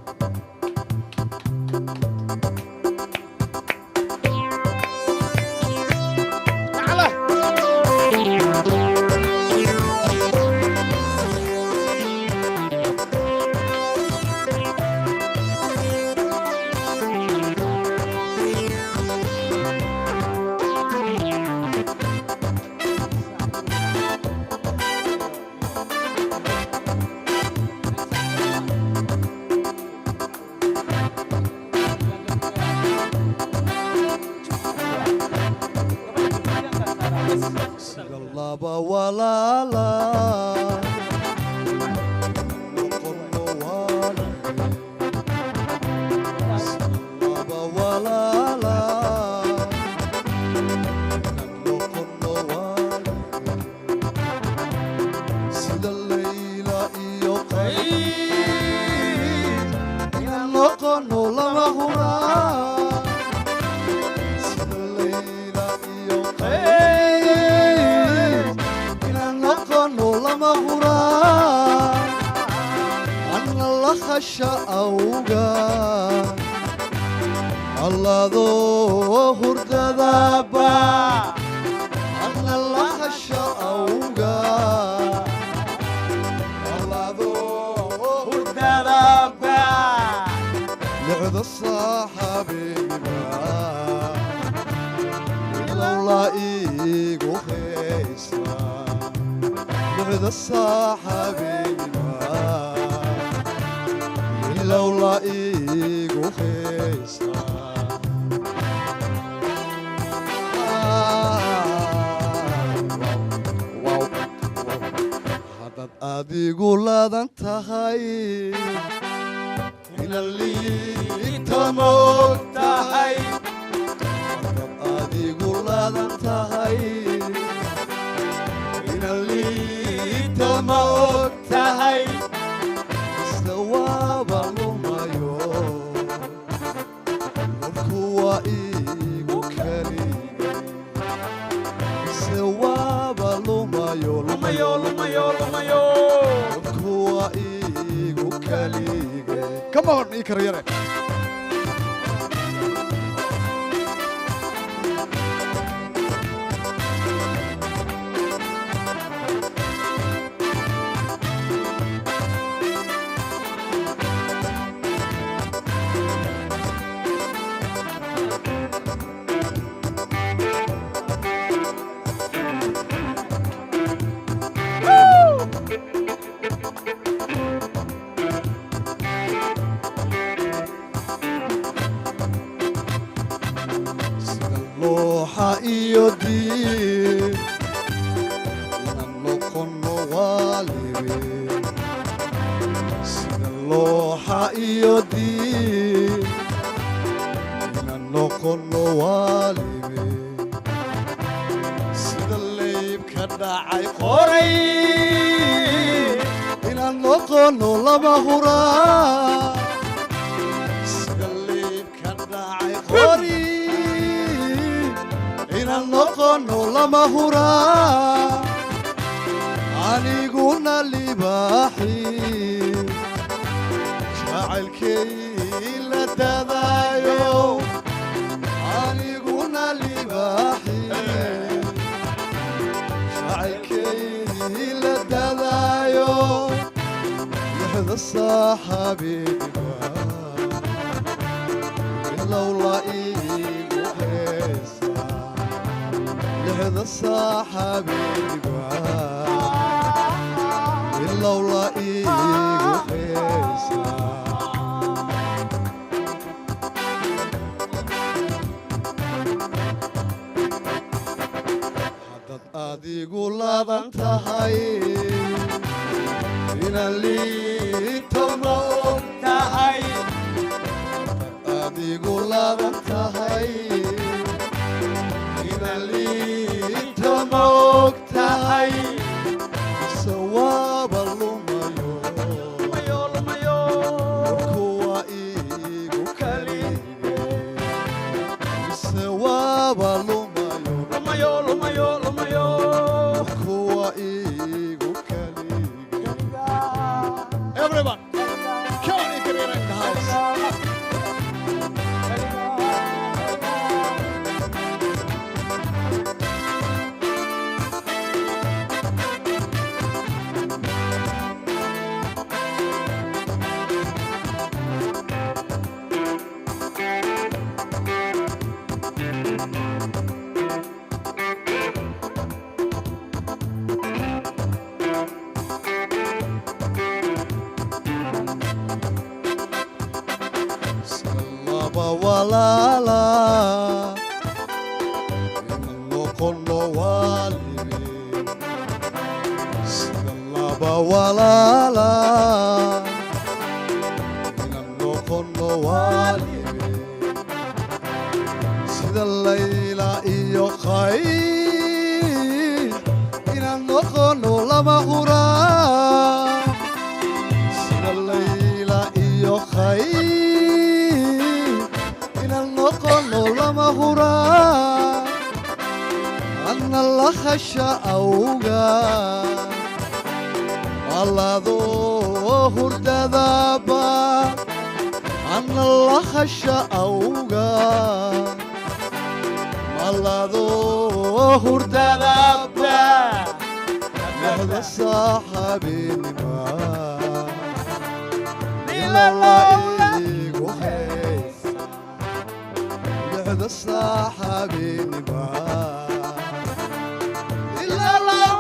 Speaker 9: laba walaala noqono laba walaala noqono sida layla iyo qayn inaan noqono laba huraan sida layla iyo qayn lama huraan anna la khasha awga alladoo hurdadaba anna la khasha awga alladoo hurdadaba lucda saaxabiba ilowla iigu haysa بعد الصاحبين لولا إيجو خيسا حدد أديجو لادن تهاي إلى اللي تموت تهاي حدد أديجو لادن تهاي اللي ما وقتهاي استواب اللومايو والكوا إيجو كاليجي استواب اللومايو لومايو لومايو لومايو والكوا إيجو كاليجي كمان إيكريرة iyo diin inaan noqono waalibe sida looxa iyo diin inaan noqono waalibe sida leybka dhacay qoray inaan noqono lama huraan sida leybka dhacay qoray inaan noqono lama huraan aniguna libaaxi jacaylkay la dadaayo aniguna libaaxi jacaylkay la dadaayo lixda saaxabiga ilowla iigu heesa لحظة صاحبي اللولا إيجو خيسا حدد adigu laadan tahay inaan liito ma og tahay adigu laadan tahay inaan liito ma og tahay sawaaba lumayo kuwa igu kalige sawaaba lumayo kuwa igu kalige everyone come on in the house walaala noqono walibe sida laba walaala noqono walibe sida layla iyo khayr inaan noqono lama huraan sida layla iyo khayr lama huraan anna la khasha awga alladoo hurdadaba anna la khasha awga alladoo hurdadaba lexda saaxaabinima ilala igu صاحبيني إلا الله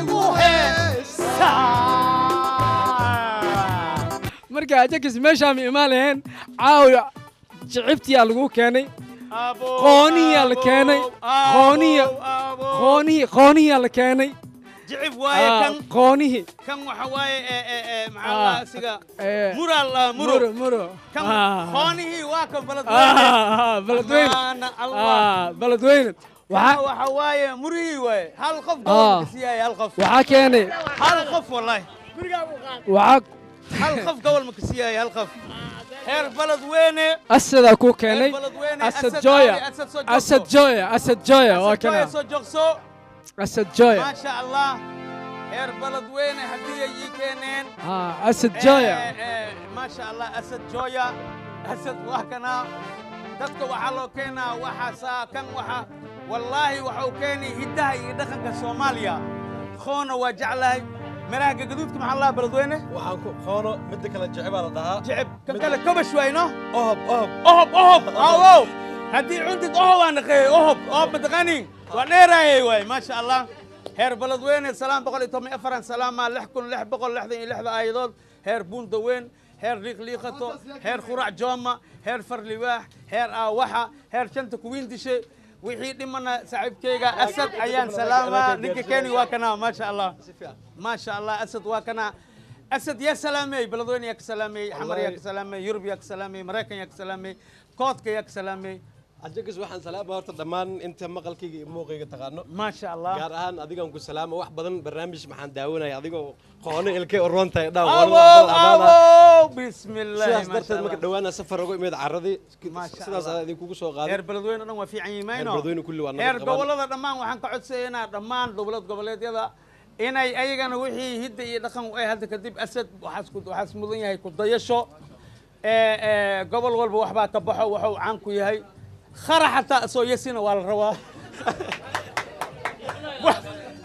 Speaker 9: ويغوهيسا
Speaker 10: مركا جاكس ماشا ميمالين عاوي جعبتي لغو كاني قونية لكاني قونية لكاني
Speaker 1: جعب واي كان
Speaker 10: قونيه
Speaker 1: كان وحواي مع الله سيغا مرو كان قونيه واكم بلدوين
Speaker 10: بلدوين
Speaker 1: وحواي مري واي هل خف قول كسياي هل خف
Speaker 10: وحا كاني
Speaker 1: هل خف والله
Speaker 10: وحا
Speaker 1: هل خف قول مكسياي هل خف هير بلد وينه
Speaker 10: أسد أكو كاني أسد جويا أسد جويا وكنا أسد جويا
Speaker 1: ما شاء الله هير بلد وينه هدية يكينين
Speaker 10: أسد جويا
Speaker 1: ما شاء الله أسد جويا أسد وكنا dadka waxa loo keenaa waxa saa kan waxa wallahi waxa uu keenay hidaha iyo dhaqanka Soomaaliya khoona waa jeclahay maraha gaduudka maxaa la baladweyne
Speaker 11: waxaan ku khoono mid kale jecel la dhahaa
Speaker 1: jecel kan kale kabash wayno ohb awow hadii cuntig ohb aan qeey ohb badqani waa dheeraayay way ma sha Allah heer baladweyne salaam 114 salaama 6666 aayadood heer buundaweyn heer liiqliiqato heer qurac jooma heer farliwaax heer aawaxa heer shanta kuwiin dishay wixii dhimana saaxiibkayga asad ayaan salaama ninka keeni waa kana ma sha Allah asad waa kana asad ya salaamay baladweyne ya salaamay xamar ya salaamay yurub ya salaamay mareykan ya salaamay koodka ya salaamay
Speaker 11: ajagas waxaan salaam horta dhamaan inta maqalkayga iyo muuqayga taqaano
Speaker 1: ma sha Allah
Speaker 11: gaar ahaan adigaan ku salaamo wax badan barnaamij maxaan daawanay adigoo qoone ilkay orontaay bismillah ma sha Allah marka dhawaana safar ugu imid caradii sidaas aad idin kugu soo qaaday
Speaker 1: heer baladweyne dhan waa fiican yimaayno
Speaker 11: baladweyne kulli waa
Speaker 1: heer gobolada dhamaan waxaan ka codsaynaa dhamaan goboleedyada inay ayagana wixii hidda iyo dhaqan ay hadda kadib asad waxaas mudan yahay ku dayasho gobol walba waxbaa ka baxo wuxuu caan ku yahay khara xataa soo yasina waa la rabaa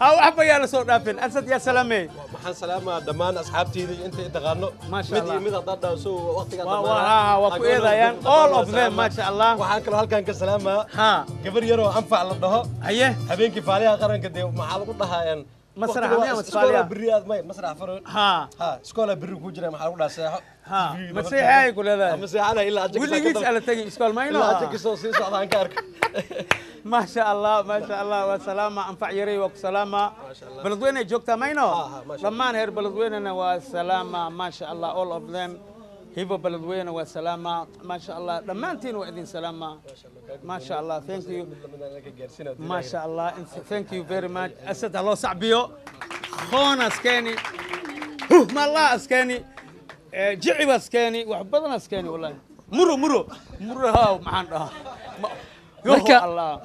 Speaker 1: ha waxba yaa la soo dhaafin asad yaa salaamay
Speaker 11: waxaan salaamaa dhammaan asxaabteyda inta taqaano mid iyo mid hadda dhaw soo waqtiga
Speaker 1: waa ku eedayaan all of them ma sha Allah
Speaker 11: waxaan kale halkan ka salaamaa gabar yar oo anfac la dhaho
Speaker 1: aye
Speaker 11: habeenkii faaliyaha qaranka de maxaa lagu dhahaayaan
Speaker 1: مسرح ميا مسفاليا
Speaker 11: برياد ماي مسرح فرن
Speaker 1: ها
Speaker 11: اسكولا بري ku jira maxaa lagu dhaasay
Speaker 1: ها مسيحي كل هذا
Speaker 11: مسيحنا الا اجك
Speaker 1: واللي قيس على تجي اسكول ما
Speaker 11: الا اجك سو سي سocdaan ka ark
Speaker 1: ما شاء الله ما شاء الله وسلامة أنفع يري وسلامة بلدوينة جوكتا ماينو لما هير بلدوينة وسلامة ما شاء الله all of them هيبو بلدوينة وسلامة ما شاء الله لما انتين وعدين سلامة ما شاء الله thank you ما شاء الله thank you very much أسد الله صعبيو خونا اسكاني ما الله اسكاني جعب اسكاني وحبضنا اسكاني والله مرو هاو معانا يا الله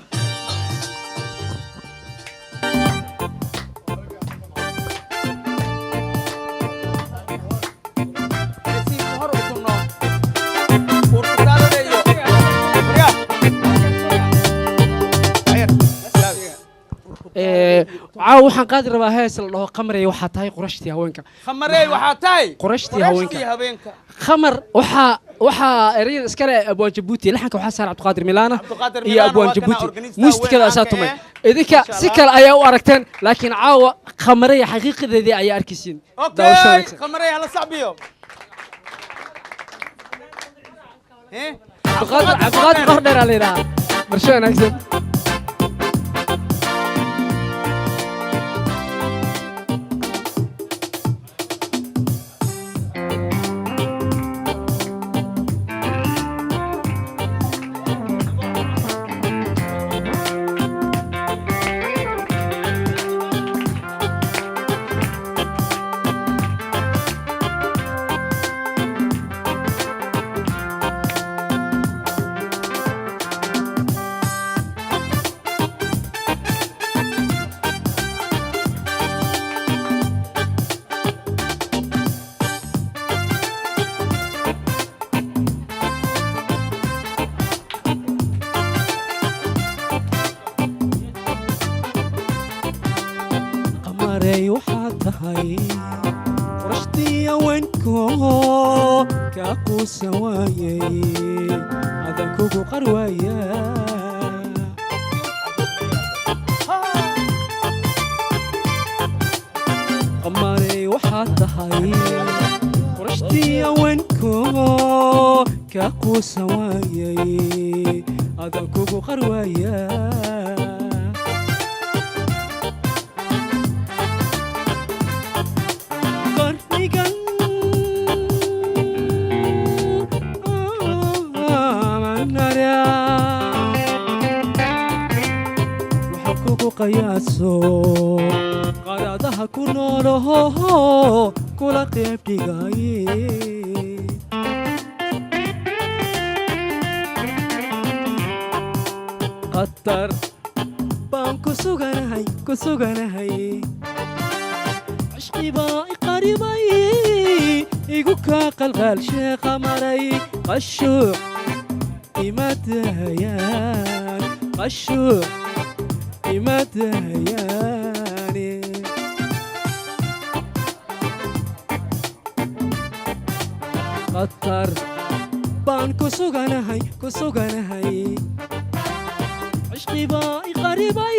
Speaker 10: caaw waxaan qaadi rabaa hees la dhaho qamarey waxaa tahay qurashtii haweenka
Speaker 1: خمري وحاتاي
Speaker 10: qurashtii haweenka khamar waxaa ereyada iskale abwaan jabuuti laxanka waxaa saaran cabdiqaadir milaana iyo abwaan jabuuti muusikada asaa tumay idinka si kale ayaa u aragteen laakiin caawa khamarey xaqiiqadeedii ayaa arkaysiin
Speaker 1: اوكي خمري على صعبيو
Speaker 10: cabdiqaadir qordheer aa la yidhahaa marsho wanaagsan
Speaker 6: qamarey waxaad tahay qurashtii haweenko kaa quusan waayey adan kugu qar waaya qamarey waxaad tahay qurashtii haweenko kaa quusan waayey adan kugu qar waaya qiyaaso qaraadaha ku noolaho kula qeyb dhigaye qatar baan ku suganahay cishqi baa iqaribay igu kaa qalqaal sheekha maray qashuuc imadayaan qashuuc imadayani qatar baan ku suganahay cishqi baa iqaribay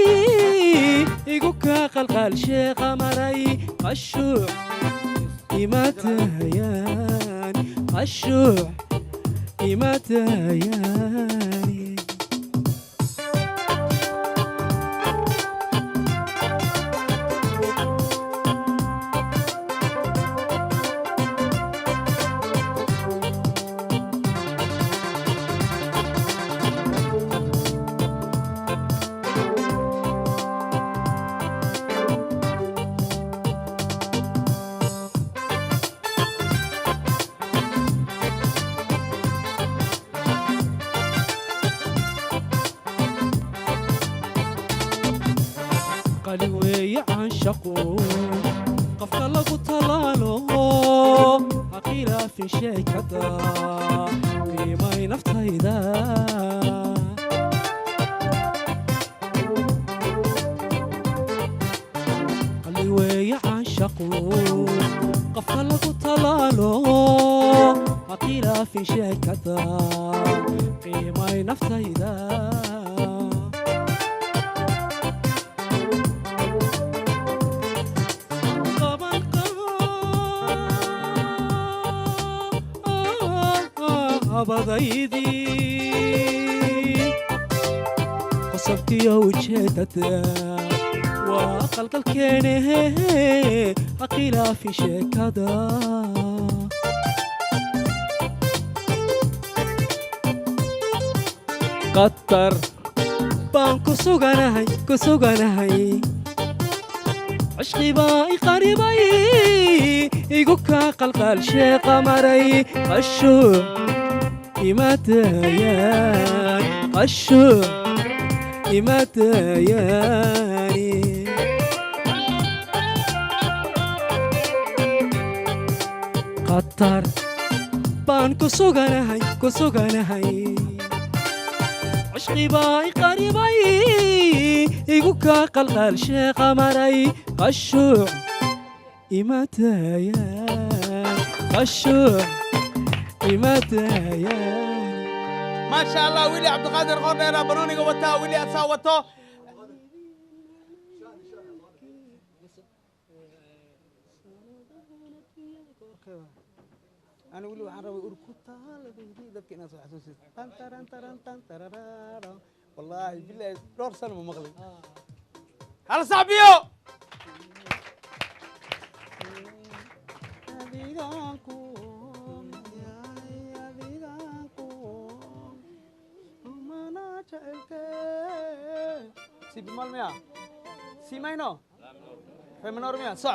Speaker 6: igu kaa qalqaal sheekha maray qashuuc imadayan qashuuc imadayani qofka lagu talaalo akhilaafi sheekada qiimay naftayda qali weeye caanshaqu qofka lagu talaalo akhilaafi sheekada qiimay naftayda labadaydii qosabkiyo ujeedada waa qalqalkeenehe ha khilaafin sheekada qatar baan ku suganahay cishqi baa i qaribay igu kaa qalqaalshee qamaray qasho imaadayaani qatar baan ku suganahay cishqi baa i qaribay igu kaa qalqaalshee qamaray qashuuc imaadayaan
Speaker 1: ما شاء الله ويلي عبد القادر غورنا بنوني قوتها ويلي أساوته أنا ويلي وحنا روي أركوتا لبيدي دبك ناس حسوسي تان تران تران تان ترارا والله بالله دور سنة مغلي هلا صاحبيو Si bimal mia, si maino, fe menor mia, so.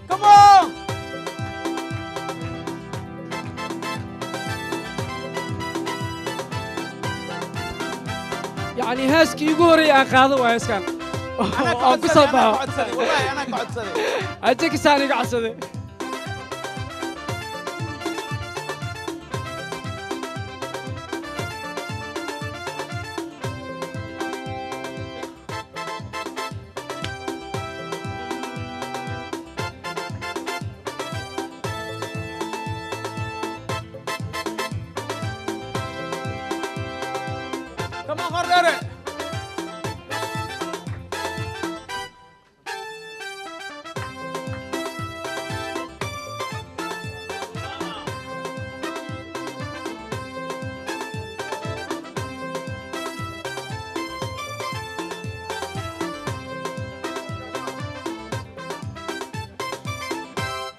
Speaker 1: Come on.
Speaker 10: يعني هاسكي يقولي أخذ وهاسكان
Speaker 1: أنا قعد والله أنا قعد سنة
Speaker 10: أجيك ساني قعد سنة
Speaker 1: Come on, Jorge.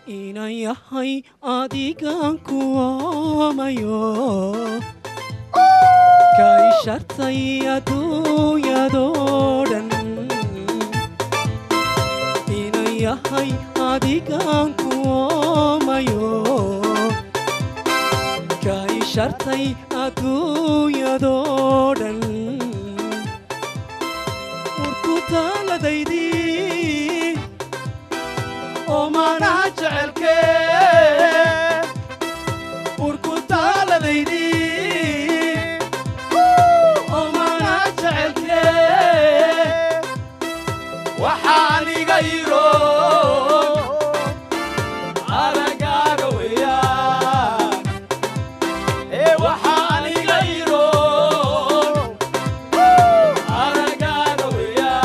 Speaker 6: inan yahay adigan ku oomayo kay shartay adduunyadoo dhan inan yahay adigan ku oomayo kay shartay adduunyadoo dhan urku taaladaydii وما نجعلك وركض على ذيدي وما نجعلك وحالي غيره على قارويا وحالي غيره على قارويا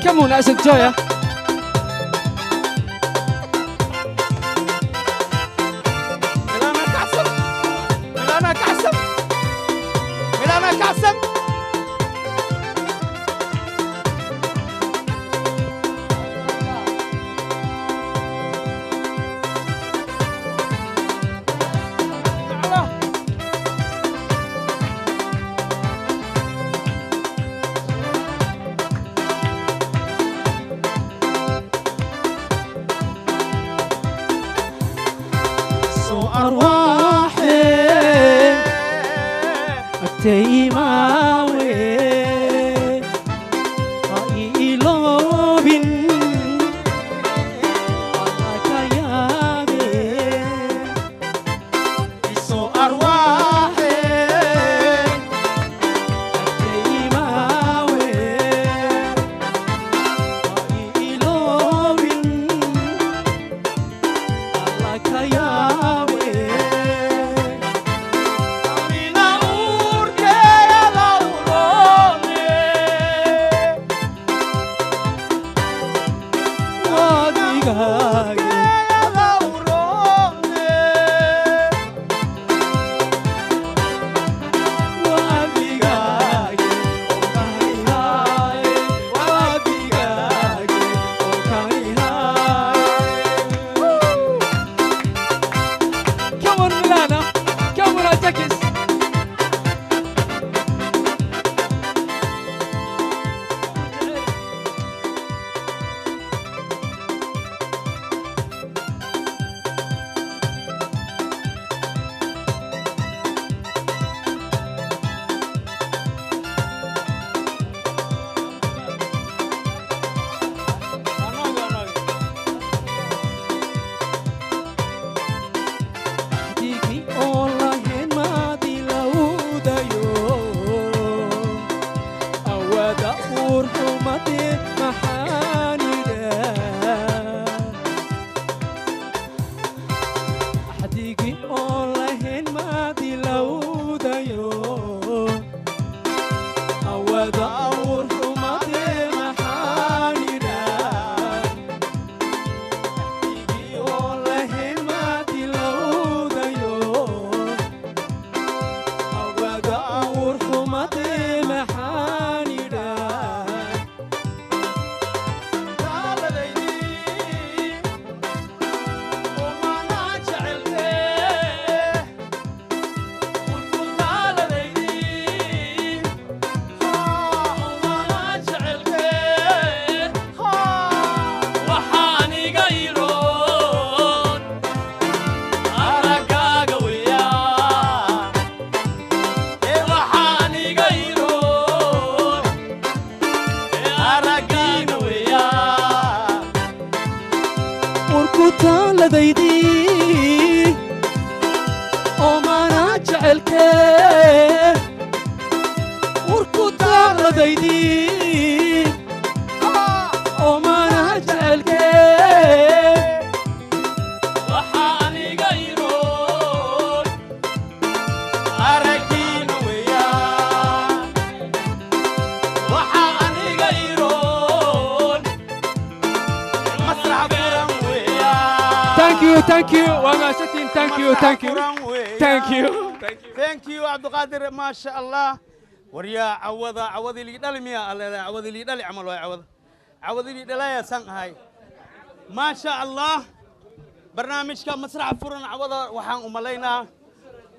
Speaker 10: كم مناسب جاية
Speaker 1: ميلانا
Speaker 6: agtayimaawe ha iiloobin allakayaabe iso arwaaxe agtayimaawe ha iiloobin allakayaabe
Speaker 10: Thank you. Wamasatin, thank you. Thank you,
Speaker 1: Abdulqadir, masha Allah. Wariya awadi li dalmiya alla awadi li dali amal awadi li dalaya sanhay. Masha Allah. Barnaamijka masrax furan awada waxaan u maleynaa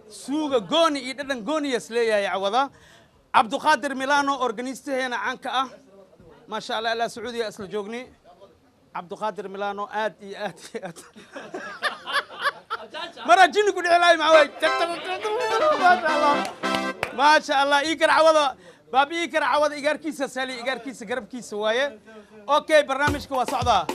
Speaker 1: suuga gooni iyo dhadhan gooni isleeyahay awada. Abdulqadir Milano organistaheena caanka ah. Masha Allah ila Sacuudiya isla joogni. Abdulqadir Milano aad iyo aad مرة جيني كل علاي معوي ما شاء الله يكر عوضة بابي يكر عوضة إيجار كيسة سالي إيجار كيسة قرب كيسة وايه أوكي برنامجك وصعدة